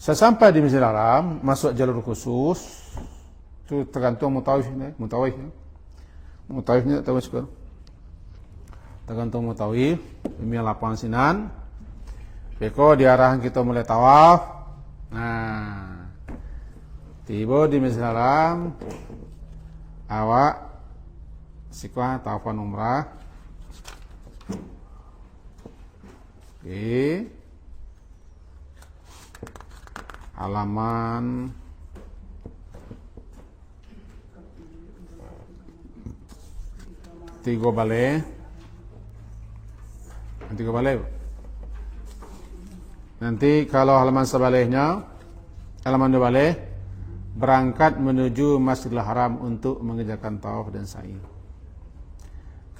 Sesampai di Masjidil Haram, masuk jalur khusus. Tu tergantung mutawif ni. Mutawif ni tak tahu suka. Tergantung mutawif, demi lapangan sinan. Beko diarahan kita mulai tawaf. Tiba di Masjidil Haram, awak sikwa tawafan umrah. Halaman 3 balik. Nanti kalau halaman sebaliknya, halaman 2 balik, berangkat menuju Masjidil Haram untuk mengerjakan tawaf dan sa'i.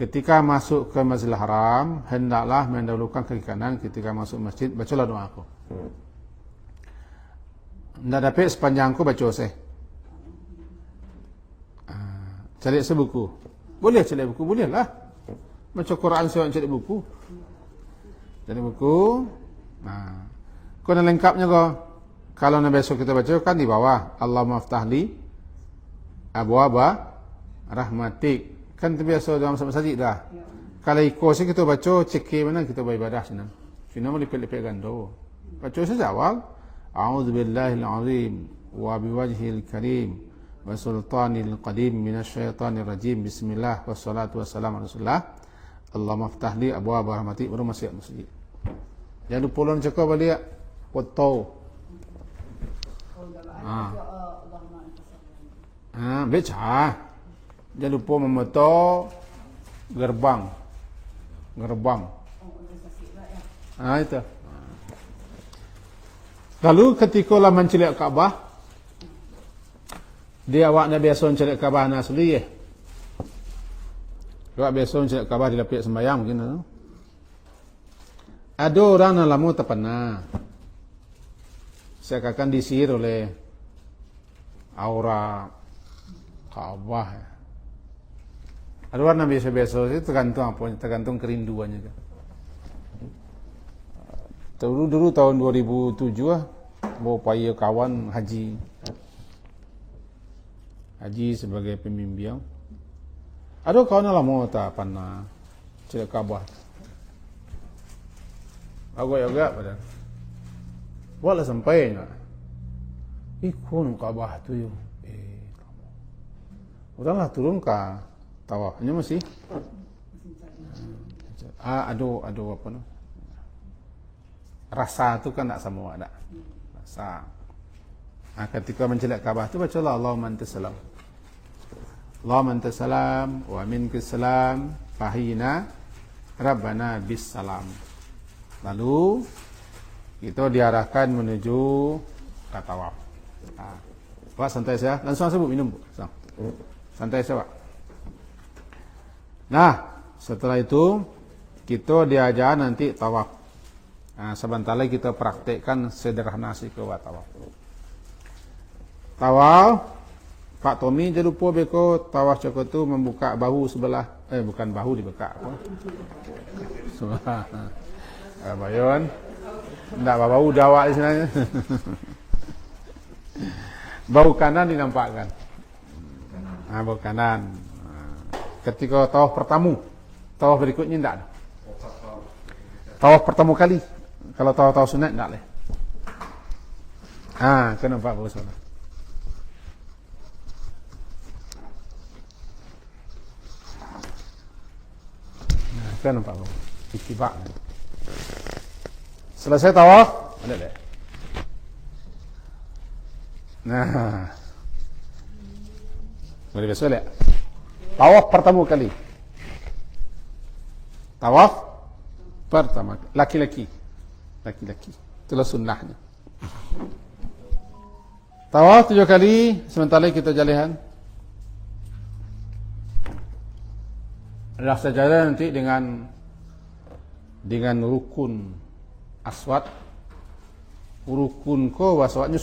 Ketika masuk ke Masjidil Haram, hendaklah mendahulukan kaki kanan. Ketika masuk masjid, bacalah doa aku. Tidak dapat sepanjang aku baca saya. Cari sebuku. Boleh cari buku, boleh lah. Baca Quran seorang cari buku. Cari buku. Kau nak lengkapnya kau. Kalau nak besok kita baca kan di bawah. Allahumma aftahli abwaba rahmatik. Kan terbiasa dalam masjid dah. Kalau ikut sih kita baca cekir mana kita beribadah sana. Sini mau lipet-lipet gando. Baca saja awal. A'udzubillahil azim wa biwajhil karim wa sultanil qadim minasyaitonir rajim. Bismillah wassalatu wassalamu ala Rasulillah. Allahumma aftahli abwaba rahmatik. Baru masuk masjid. Jangan lupa orang cakap balik foto. Baca. Jangan lupa memoto gerbang. Itu. Lalu ketika lah mencelik Kaabah, dia awak nak biasa mencelik Kaabah asli ya. Awak biasa mencelik Kaabah di lapik sembahyang mungkin tu. Ada orang yang lama tak pernah. Saya akan disihir oleh aura Kaabah. Ada orang yang biasa-biasa itu tergantung apa, tergantung kerinduannya kan. Dulu tahun 2007 bawa upaya kawan haji sebagai pembimbing. Ada kawan yang lama tak pernah celik Kaabah. Agak-agak pada. Walau sampai nak. Ikut Kaabah tu yo. Udahlah turun ke tawaf. Hanya masih. Ada apa tu? Rasa tu kan tak sama ada. Rasa. Ketika mencelik Kaabah tu bacalah Allahumma antas salam. Allahumma antas salam wa minkas salam fahina rabbana bis salam. Lalu kita diarahkan menuju ke tawaf. Pak santai saja, langsung sebut minum. Santai saja, Pak. Nah, setelah itu kita diajar nanti tawaf. Sebentar lagi kita praktekkan sederhana sikit tawaf. Tawaf, Pak Tommy jangan lupa beko tawaf cakap tu membuka bahu sebelah. Bukan bahu dibuka. Bayon. Tak bau dawak di sana. Bau kanan dinampakkan. Bau kanan. Ketika tawaf pertama, tawaf berikutnya tidak ada. Tawaf pertama kali. Kalau tawaf sunat tidak boleh. Kau nampak bau sana. Kau nampak bau. Itibak. Selesai tawaf, ada deh. Nah, boleh besok lihat. Tawaf pertama kali. Tawaf pertama laki-laki. Itulah sunnahnya. Tawaf 7 kali, sementara kita jalihan. Adalah sejalan nanti dengan rukun aswad. Rukun ko waswatnya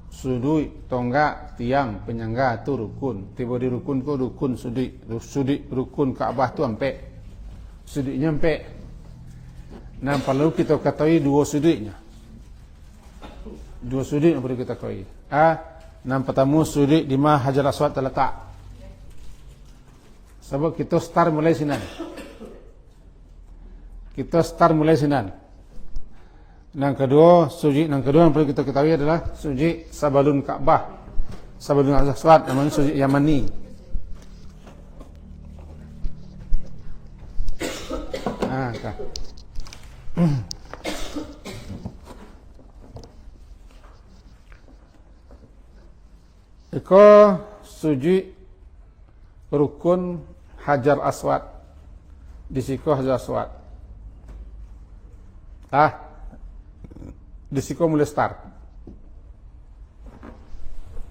sudui tonggak tiang penyangga tu rukun. Tiba di rukun ko rukun sudui rukun Kaabah tu ampe. Suduinya ampe. Nah, perlu kita ketahui dua suduinya. Dua sudut yang perlu kita ketahui. Yang pertama sudut di mana Hajar Aswad terletak. Sebab kita start mulai sinan. Yang kedua, sujud yang kedua yang perlu kita ketahui adalah sujud Sabalun Kaabah. Sabalun Aswad namanya sujud Yamani. Kak. Iko sujud rukun Hajar Aswad. Di siko Hajar Aswad. Di siko mulai start.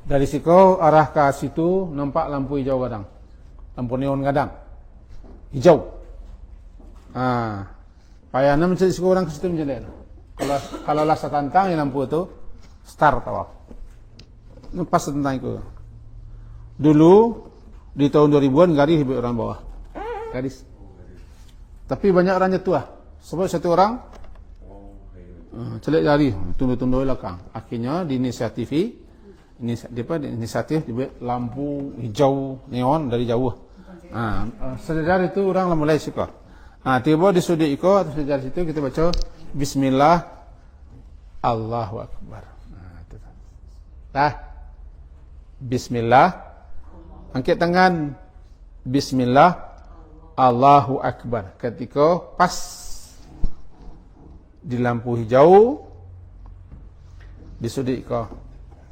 Dari siko arah ke situ nampak lampu hijau gadang. Lampu neon gadang. Hijau. Payahnya mencari siko orang ke situ menjadi. Kalau lasa tantang lampu itu start tawaf. Pas tentang itu. Dulu di tahun 2000-an garis hidup orang bawah. Garis. Tapi banyak orangnya tua. Sebab satu orang celik jari, tunduk-tunduk belakang. Akhirnya diinisiatif dibuat lampu hijau neon dari jauh. Sejajar itu orang mulai suka. Tiba di sudut itu atau sejajar situ kita baca Bismillah Allahu Akbar. Bismillah, angkat tangan. Bismillah Allahu Akbar. Ketika pas di lampu hijau di sudut itu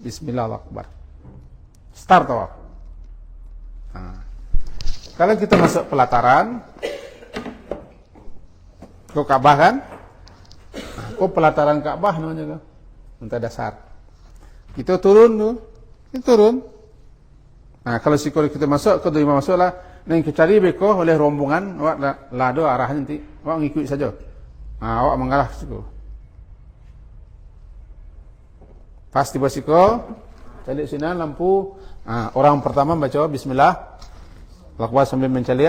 Bismillah Allahu Akbar. Start tawaf. Kalau kita masuk pelataran ke Ka'bah kan? Pelataran Ka'bah namanya kan? Untuk dasar. Kita turun tu. Kalau sikor kita masuk, ke lima masuklah. Neng kita cari beko oleh rombongan, awak lado arah nanti, awak ngikut saja. Awak mengarah siku. Pas tiba siku, cari sini lampu. Orang pertama baca Bismillah, lakukan sambil mencari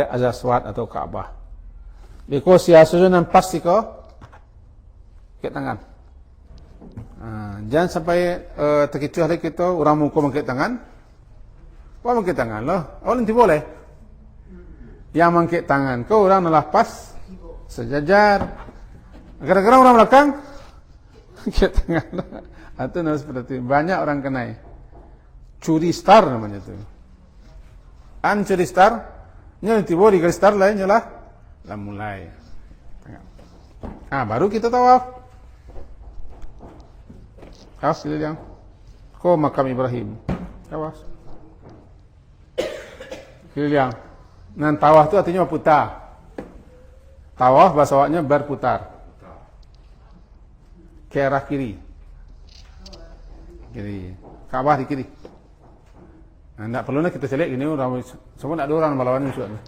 Hajar Aswad atau Kaabah. Beko siasanya nampak siku, ke tangan. Jangan sampai terkecuali hari kita orang muka mengkait tangan. Orang mengkait tangan loh. Orang nanti boleh. Yang mengkait tangan kau orang nalah pas sejajar. Kadang-kadang orang belakang mengkait tangan. Itu namanya seperti itu. Banyak orang kenai. Curi star namanya itu. Curi star. Nanti boleh garis star lain lah. Lah mulai. Baru kita tawaf. Kawas lihat ko makam Ibrahim. Kawas. Lihat. Nan tawaf itu artinya putar. Tawaf bahasa awaknya berputar. Ke arah kiri. Ka'bah di kiri. Tidak perlu kita selek gini orang semua nak ada orang melawan juga.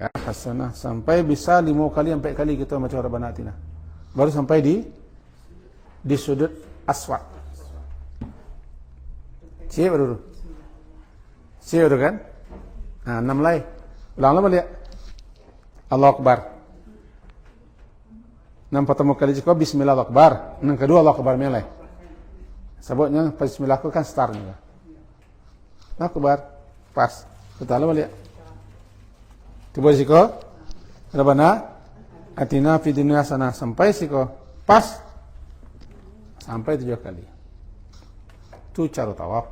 Ya hasanah sampai bisa 5 kali sampai kali kita macam Rabbana Atina. Baru sampai di sudut aswad. Siap dulu. Siap dulu kan? 6 lagi. Ulang lama lihat. Allahu Akbar. 6 pertama kali juga Bismillah Allahu Akbar. 6 kedua Allahu Akbar melai. Sebabnya Bismillah itu kan start juga. Allahu Akbar. Pas. Kita lama lihat. Tiba siko. Rabbana Atina fid dunya hasanah sampai siko. Pas. Sampai 7 kali. Itu cara tawaf.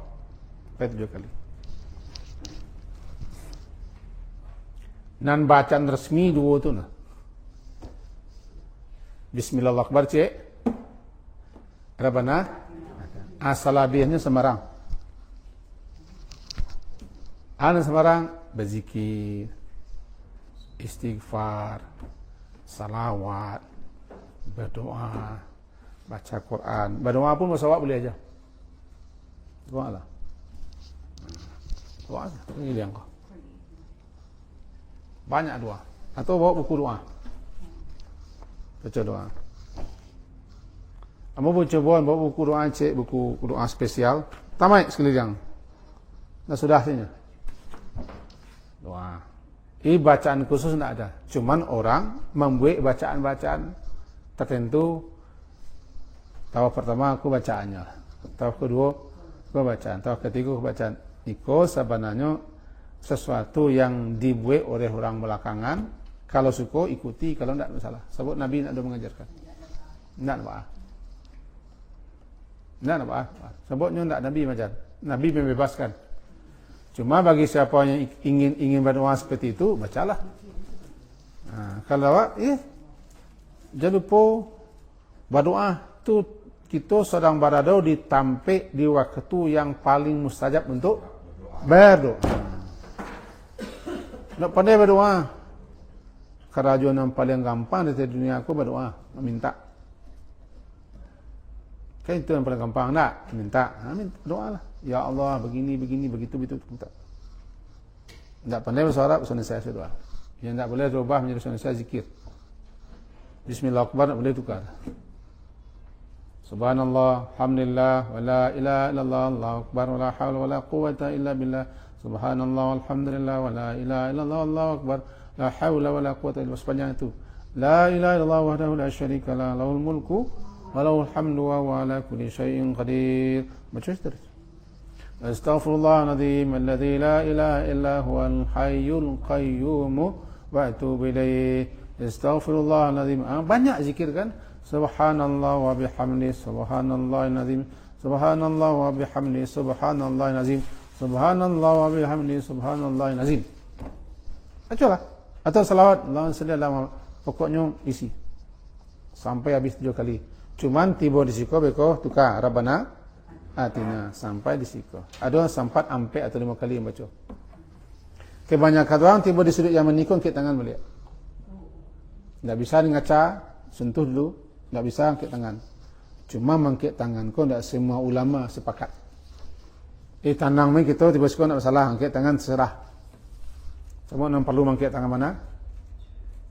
Sampai 7 kali. Nan bacaan resmi dua tu nah. Bismillahirrahmanirrahim cik. Rabbana asalabihnya sembarang. Sembarang berzikir, istighfar, salawat, berdoa, baca Quran. Berdoa pun bahasa Arab boleh aja. Doa lah. Doa aja. Ini dia kau. Banyak doa. Atau bawa buku doa. Baca doa. Kamu pun coba bawa buku doa cik, buku doa spesial. Tamai sekalian. Dah sudah sini. Doa. Ini bacaan khusus tidak ada. Cuman orang membuat bacaan-bacaan tertentu. Tahap pertama aku bacaannya. Tahap kedua aku bacaan. Tahap ketiga aku bacaan. Iko sebenarnya sesuatu yang dibuat oleh orang belakangan. Kalau suka ikuti, kalau tidak masalah. Sebab Nabi tidak ada mengajarkan. Tidak apa. Tidak apa. Sebabnya tidak Nabi mengajar. Nabi membebaskan. Cuma bagi siapa yang ingin berdoa seperti itu, bacalah. Kalau awak, jangan lupa berdoa tu kita sedang berada di tampik di waktu yang paling mustajab untuk berdoa. Nak pandai berdoa. Kerajuan yang paling gampang di dunia aku berdoa, minta. Kan itu yang paling gampang nak minta. Doa lah. Ya Allah begini begitu minta. Tak pandai bahasa Arab, bahasa Indonesia doa. Yang tak boleh berubah menjadi bahasa Indonesia zikir. Bismillahirrahmanirrahim tak boleh tukar. Subhanallah, alhamdulillah, wa la ilaha illallah, Allahu akbar, wa la haula wa la quwwata illa billah. Subhanallah, alhamdulillah, wa la ilaha illallah, Allahu akbar, la haula wa la quwwata illa billah. Sepanjang itu. La ilaha illallah wahdahu la syarika lah, lahul mulku wa lahul hamdu wa huwa ala kulli syai'in qadir. Baca terus. Astaghfirullahaladzim alladzi la ilaha illa huwal hayyul qayyum wa atubu ilaih. Astaghfirullahaladzim. Banyak zikir kan? Subhanallah wa bihamdi subhanallahil azim. Subhanallah wa bihamdi subhanallahil azim. Subhanallah wa bihamdi subhanallahil azim. Bacalah. Atau salawat Allahumma shalli ala Muhammad. Pokoknya isi sampai habis 7 kali. Cuman tiba di siku beko tukar Rabbana Atina sampai di siku. Ada sampai 4 atau 5 kali yang baca. Kebanyakan orang tiba di sudut yang menikung angkat tangan balik. Tak bisa ngaca, sentuh dulu, tak bisa angkat tangan. Cuma mengangkat tangan kau tak semua ulama sepakat. Tanang main kita tiba siku tak masalah, angkat tangan terserah. Semua yang perlu mengangkat tangan mana?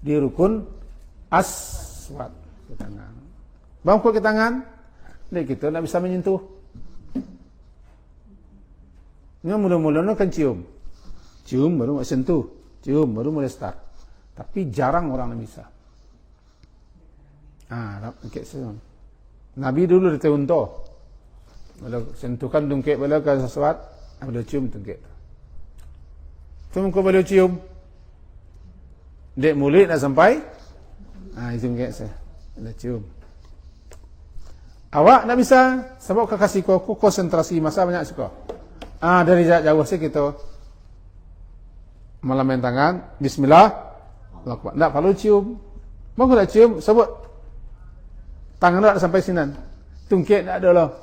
Di rukun aswad ke tangan. Bangku ke tangan, kita tak bisa menyentuh. Ini mula-mula kan cium baru mau sentuh, cium baru mulai start. Tapi jarang orang yang bisa. Nabi dulu dia unta. Kalau sentuhkan tungkek bala ke sesuatu, boleh cium tungkek. Cuma kau boleh cium. Dek mulut dah sampai. Itu tungkek saya. Boleh cium. Awak tak bisa sebab kau kasih kau konsentrasi masa banyak suka. Dari jauh sih kita melamin tangan, bismillah, tak perlu cium. Mau tak cium, sebut tangan tak sampai sinan, tungkek tak ada lah,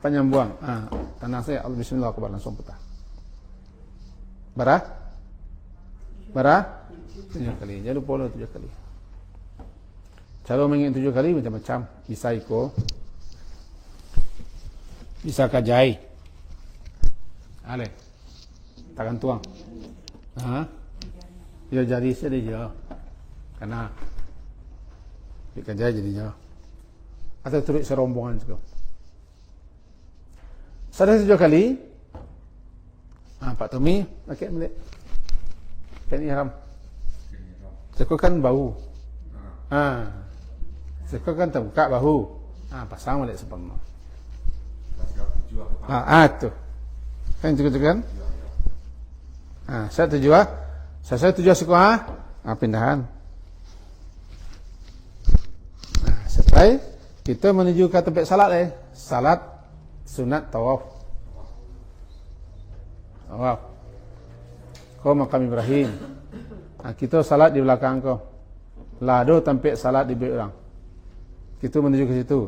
panjang buang. Tangan saya, Allah bismillah, aku langsung putah. Barah? 7 kali, jangan lupa 7 kali. Cara mengingat 7 kali macam-macam, bisa ikut, bisa kajai. Ale, tangan tuang. Ya jari saya dia. Karena kerja jadi dia. Atau turut serombongan juga. Sudah 7 kali. Pak Tommy pakai balik. Kan ihram. Seko kan bau. Seko kan terbuka bahu. Pasang balik sempurna. Tuh. Kan cukup kan? Saya tujuh suka pindahan. Selesai kita menuju ke tempat salat salat sunat tawaf. Kau makam Ibrahim. Kita salat di belakang kau. Lado tempat salat di belakang orang. Kita menuju ke situ.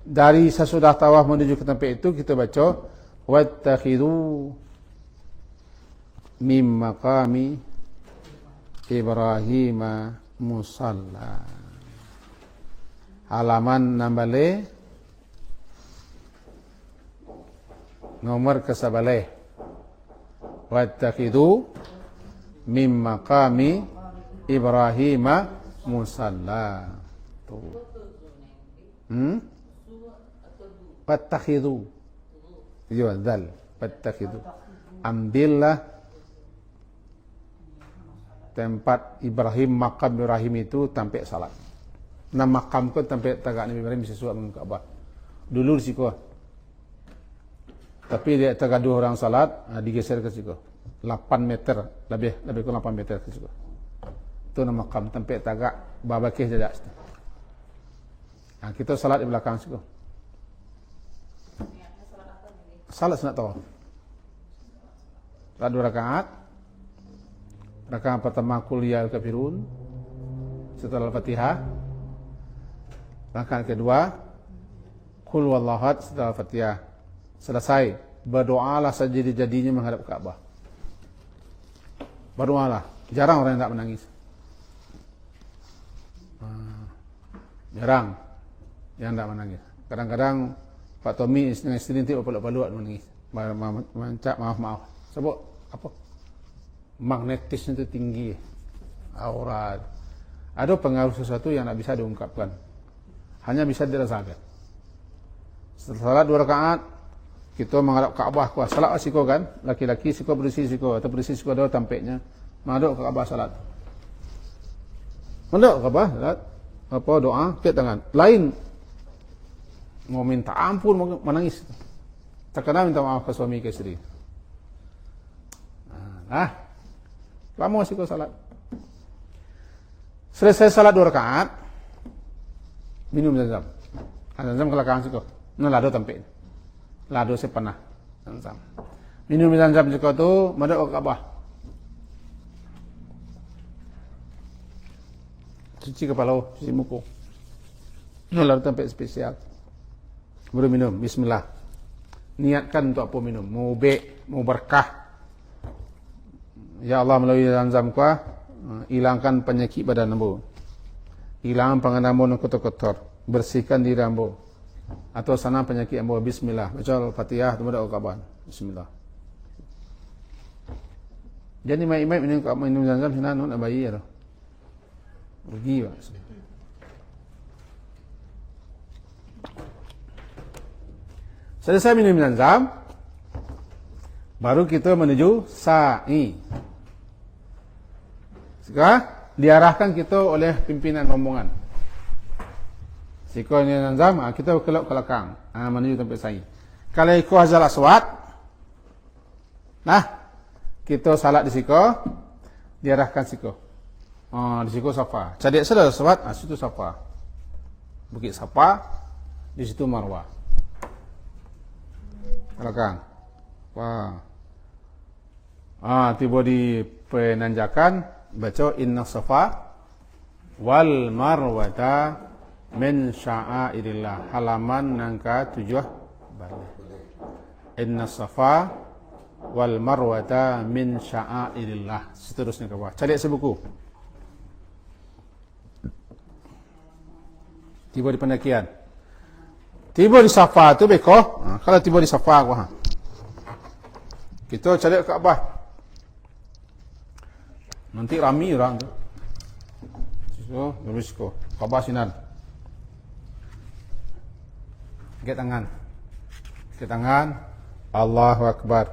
Dari sesudah tawaf menuju ke tempat itu kita baca wattakhidhu mim maqami Ibrahim musalla. Halaman nambale nomor ke-11. Wattakhidhu mim maqami Ibrahim musalla. Tu. Wattakhidhu. Ya, dal. Wattakhidhu. Ambillah tempat Ibrahim, makam Ibrahim itu tempat salat. Nama makam ko tempat tagak Nabi Ibrahim sesuai dengan Kaabah. Dulu di situ. Tapi dia tagak dua orang salat, digeser ke situ. 8 meter, lebih kurang 8 meter ke situ. Itu nama makam tempat tagak babakih jadak situ. Kita salat di belakang situ. Salat sunat tawaf. Salat 2 rakaat. Rakaat pertama qul ya kafirun setelah Al-Fatihah. Rakaat kedua qul wallahu ahad setelah Al-Fatihah. Selesai, berdoalah sejadi-jadinya menghadap Ka'bah. Berdoalah. Jarang orang yang tak menangis. Jarang yang tak menangis. Kadang-kadang Pak Tommy dengan isteri nanti berpalut-palut menangis. Mencak maaf. Sebab apa? Magnetisnya itu tinggi. Aurat. Ada pengaruh sesuatu yang tak bisa diungkapkan. Hanya bisa dirasakan. Setelah salat 2 rakaat, kita menghadap Kaabah. Salat siko kan? Laki-laki siko berisi siko atau berisi siko ada tampaknya. Menghadap Kaabah salat. Menghadap Kaabah salat. Apa doa? Tiap tangan. Lain mau minta ampun, mau menangis. Terkadang minta maaf ke suami ke isteri. Lama sih kau salat. Selesai salat 2 rakaat, minum Zam-Zam. Zam-Zam ke belakang sih kau. Nah lado tempat. Lado sepanah. Zam-Zam. Minum Zam-Zam sih kau tu, madap ke Kaabah. Cuci kepala, cuci muka. Nah lado tempat spesial. Baru minum, bismillah. Niatkan untuk apa minum? Mau baik, mau berkah. Ya Allah melalui Zam-Zam kuah, hilangkan penyakit badan ambo. Hilangkan pangan ambo yang kotor-kotor. Bersihkan diri ambo. Atau sana penyakit ambo. Bismillah. Baca Al-Fatihah, kemudian Al-Qaban. Bismillah. Jadi mai-mai minum Zam-Zam sini nak bayi ya. Rugi pak. Selesai minum Zam-Zam, baru kita menuju sa'i. Sekarang diarahkan kita oleh pimpinan rombongan. Siko ini Zam-Zam, kita kelok ke belakang, menuju tempat sa'i. Kalau ikut Hajar Aswad, kita salat di siko, diarahkan siko. Di siko Safa. Cadik sudah Aswad, situ Safa. Bukit Safa, di situ Marwah. Belakang. Tiba di penanjakan, baca inna safa wal marwata min sya'airillah. Halaman nangka 7 balik. Inna safa wal marwata min sya'airillah. Seterusnya ke bawah. Cari sebuku. Tiba di pendakian. Tiba di Safa tu beko. Kalau tiba di Safa kita cari Kaabah. Nanti rami orang tu. So, berisiko. Kaabah sinan. Angkat tangan. Angkat tangan. Allahu Akbar.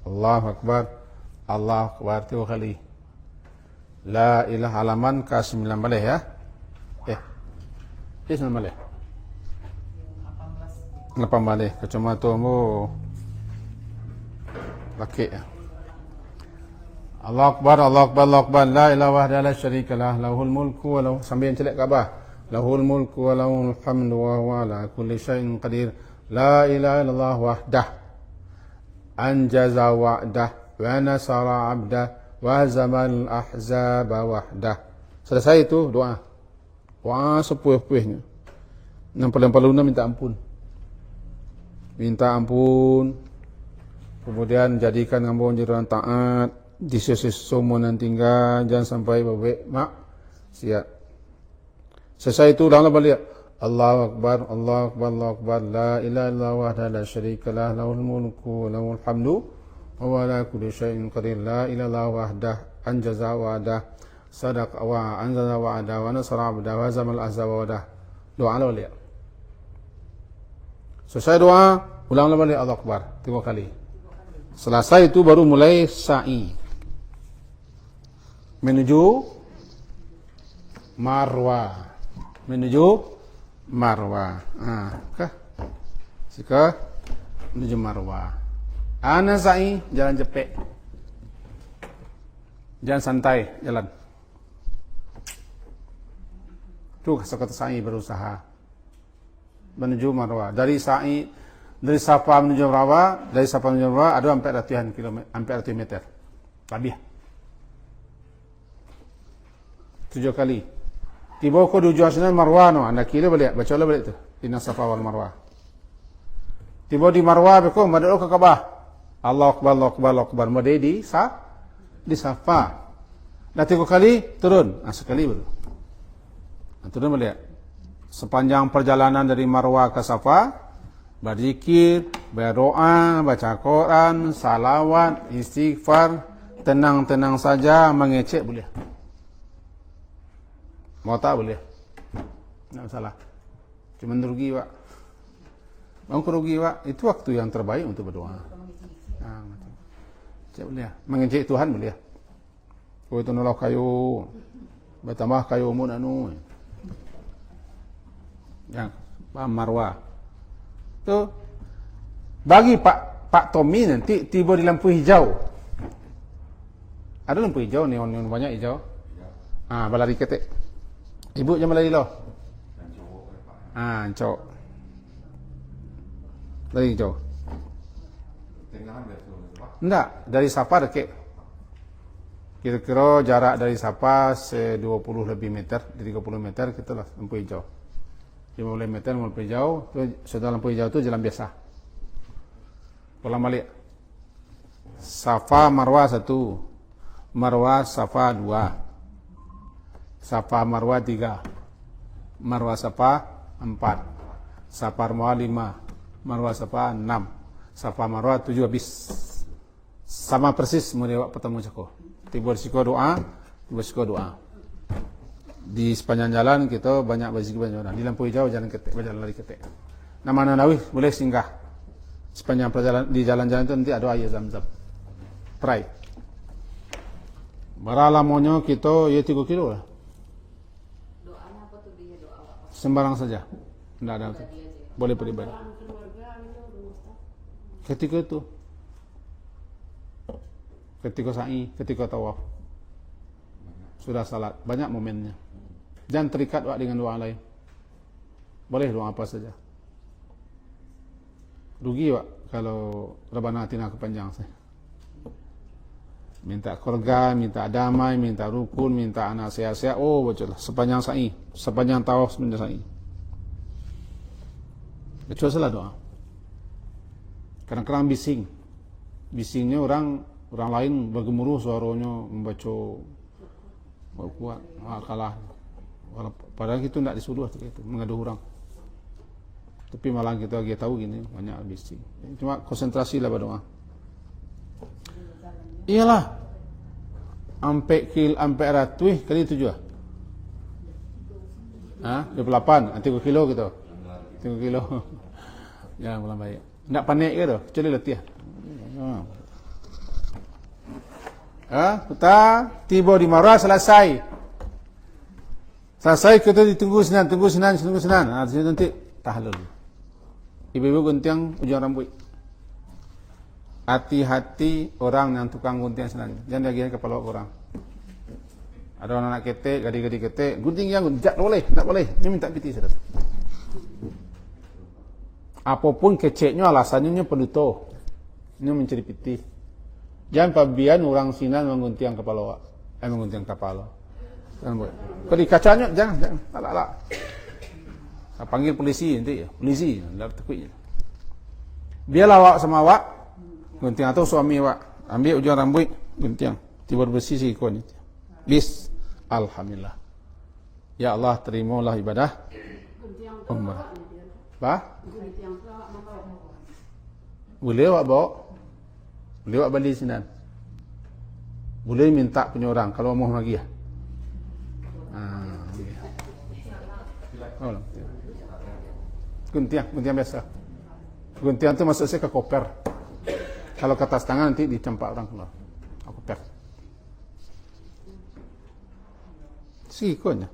Allahu Akbar. Allahu Akbar 3 kali. La ilaha halaman ke-9 balik ya. 9 balik. 8 balik. Kacamata mu pakai ya. Allah Akbar, Allah Akbar, Allah Akbar. La ilaha wahda la syarika lah. Lahul mulku wa lahu. Sambil celak Kaabah. Lahul mulku wa lahul hamdu wa huwa ala kulli syai'in qadir. La ilaha illallah wahdah. Anjaza wa'dah. Wa nasara abdah. wa hazamal ahzaba wahdah. Selesai itu doa. Doa sepuih-puihnya. Yang paling minta ampun. Minta ampun. Kemudian jadikan hamba jalan taat. Di sisi semua yang tinggal. Jangan sampai babek maksiat. Selesai itu dalam balik. Allahu Akbar, Allahu Akbar, Allahu Akbar. La ilaha illallah wahdahu la syarika lah. Lahul mulku, lahul hamdu. Wa ala kulli syai'in qadir. La ilaha illallah wahdahu anjaza wa'dah. Sadaq wa anzala wa'dah wa nasara 'abdah wa zamal ahzab wa'dah. Doa la balik. Selesai doa, ulang balik Allahu Akbar 3 kali. Selesai itu baru mulai sa'i menuju Marwah. Menuju Marwah. Sika menuju Marwah. Ana sa'i jalan cepet. Jangan santai jalan. Tuh kata sa'i berusaha menuju Marwah. Dari sa'i, dari Safa menuju Marwah, dari Safa menuju Marwah ada 400 kilometer, 400 meter. Lebih. 7 kali. Tiba ko tujuan sana Marwah no, anda kira balik, baca lah balik tu. Inna Safa wal Marwah. Tiba di Marwah beko madul ke Kaabah. Allahu Akbar, Allahu Akbar, Allahu Akbar. Made di Safa. Dah 3 kali turun, sekali baru. Turun balik. Sepanjang perjalanan dari Marwah ke Safa, berzikir, berdoa, baca Quran, salawat, istighfar, tenang-tenang saja, mengecek boleh. Mau tak boleh. Tak masalah. Cuma rugi, Pak. Bangku rugi, Pak. Itu waktu yang terbaik untuk berdoa. Cek boleh. Mengecek Tuhan boleh. Oh itu nolak kayu. Bertambah kayu umur anu. Yang Marwah. Tu bagi Pak Tommy nanti tiba di lampu hijau. Ada lampu hijau, neon banyak hijau. Balari ketek. Ibu jangan lari loh. Cok. Lari hijau. Enggak, dari Safa dekat. Kira-kira jarak dari Safa 20 lebih meter, 30 meter kita lah lampu hijau. 50 meter lampu hijau, tu sudah lampu hijau tu jalan biasa. Pulang balik. Safa Marwah 1, Marwah Safa 2. Safa Marwah 3, Marwah Safa 4, Safa Marwah 5, Marwah Safa 6, Safa Marwah 7 habis. Sama persis model pertemu cako. Tiba risiko doa, Di sepanjang jalan kita banyak berzikir banyak orang. Di lampu hijau jalan ketek, berjalan lari ketek. Nama Nawawi boleh singgah. Sepanjang perjalanan di jalan-jalan itu nanti ada air Zam-Zam. Try. Beralamonyo kita 3 kilo lah. Sembarang saja. Tidak ada. Boleh pribadi. Ketika itu. Ketika sa'i, ketika tawaf. Sudah salat. Banyak momennya. Jangan terikat dengan doa lain. Boleh doa apa saja. Rugi kalau Rabbana atina kepanjang saya. Minta keluarga, minta damai, minta rukun, minta anak sehat-sehat. Oh, betul lah. Sepanjang sa'i, sepanjang tawaf, sepanjang sa'i. Betul salah doa. Kadang-kadang bising. Bisingnya orang lain bergemuruh suaranya membaca kuat, kalah. Padahal itu tidak disuruh itu mengadu orang. Tapi malah kita lagi tahu gini banyak bising. Cuma konsentrasi lah berdoa. Iyalah. Ampe ratus kali 7 ah. 28, 3 kilo gitu. 3 kilo. Jangan pulang baik. Enggak panik ke tu? Kecuali letih. Kita tiba di Marwah selesai. Selesai kita tunggu senang. Nanti tahlul. Ibu-ibu gunting ujung rambut. Hati-hati orang yang tukang gunting senang. Jangan lagi kepala orang. Ada orang nak ketek, gadi-gadi ketek, gunting yang tak boleh. Ini minta piti sudah. Apapun keceknya alasannya penutup. Ini mencari piti. Jangan pabian orang sinan mengguntiang kepala, mengguntiang kepala. Kalau di kacanya jangan, alak. Saya panggil polisi nanti, polisi, dah takut. Biarlah awak sama awak, guntiang atau suami awak, ambil ujung rambut, guntiang, tiba bersih sikon. Bis, alhamdulillah. Ya Allah, terimalah ibadah umrah. Apa? Boleh awak bawa? Boleh awak balik sinan? Boleh minta punya orang kalau mau lagi ya? Oh, guntiang biasa. Guntiang itu maksud saya ke koper. Kalau ke atas tangan nanti dicempak orang keluar. Koper. Sikonya.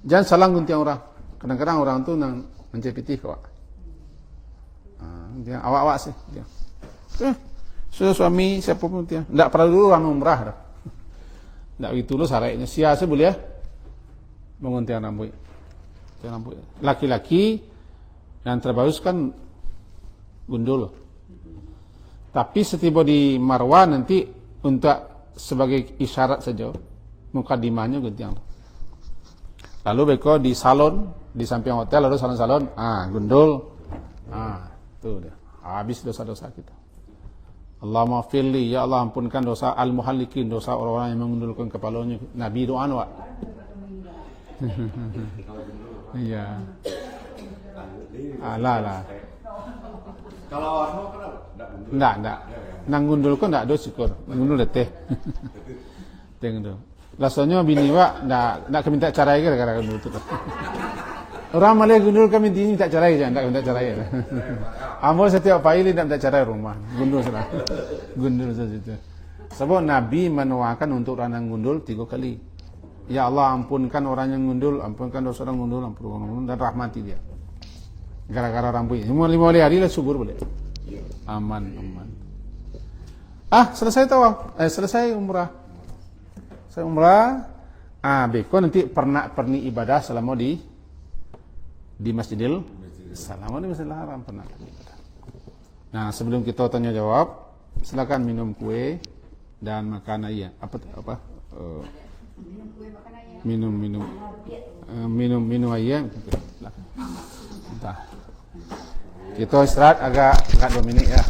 Jangan salah guntiang orang. Kadang-kadang orang tu mencepiti kau. Dia awak-awak sih. Dia. Sudah suami siapa pun dia. Tak perlu dulu orang umrah dah. Tak begitu dulu syaratnya. Siasa boleh ya? Menguntiang rambut. Laki-laki yang terbagus kan gundul. Tapi setiba di Marwah nanti untuk sebagai isyarat saja mukadimahnya guntiang. Lalu beko di salon di samping hotel lalu salon-salon, gundul. Tuh dia. Habis dosa-dosa kita. Allahumma firli, ya Allah ampunkan dosa al-muhallikin, dosa orang-orang yang mengundulkan kepalanya. Nabi doa wa. Iya. Lah. Kalau anu kenapa? Enggak. Nang gundul kok enggak ada syukur. Gundul teh. Tengok. Rasanya bini wa enggak keminta cerai gara-gara gundul tu. Orang Malay gundul kami minta cerai je, enggak minta cerai. Amul setiap pagi tidak minta cerai rumah. Gundul saja. Gundul saja. Sebab Nabi menuakan untuk orang yang gundul 3 kali. Ya Allah ampunkan orang yang gundul, ampunkan dosa orang gundul, ampunkan orang gundul dan rahmati dia. Gara-gara rambutnya. Cuma 5 hari lah subur boleh. Aman. Selesai tawaf. Selesai umrah. Saya umrah. Beko nanti perni ibadah selama di Masjidil Selama di Masjidil Haram pernah ibadah. Nah, sebelum kita tanya jawab, silakan minum kue dan makan ayam. Apa? Minum kue makan ayam. Minum ayam. Silakan. Entah. Kita istirahat agak 2 minit ya.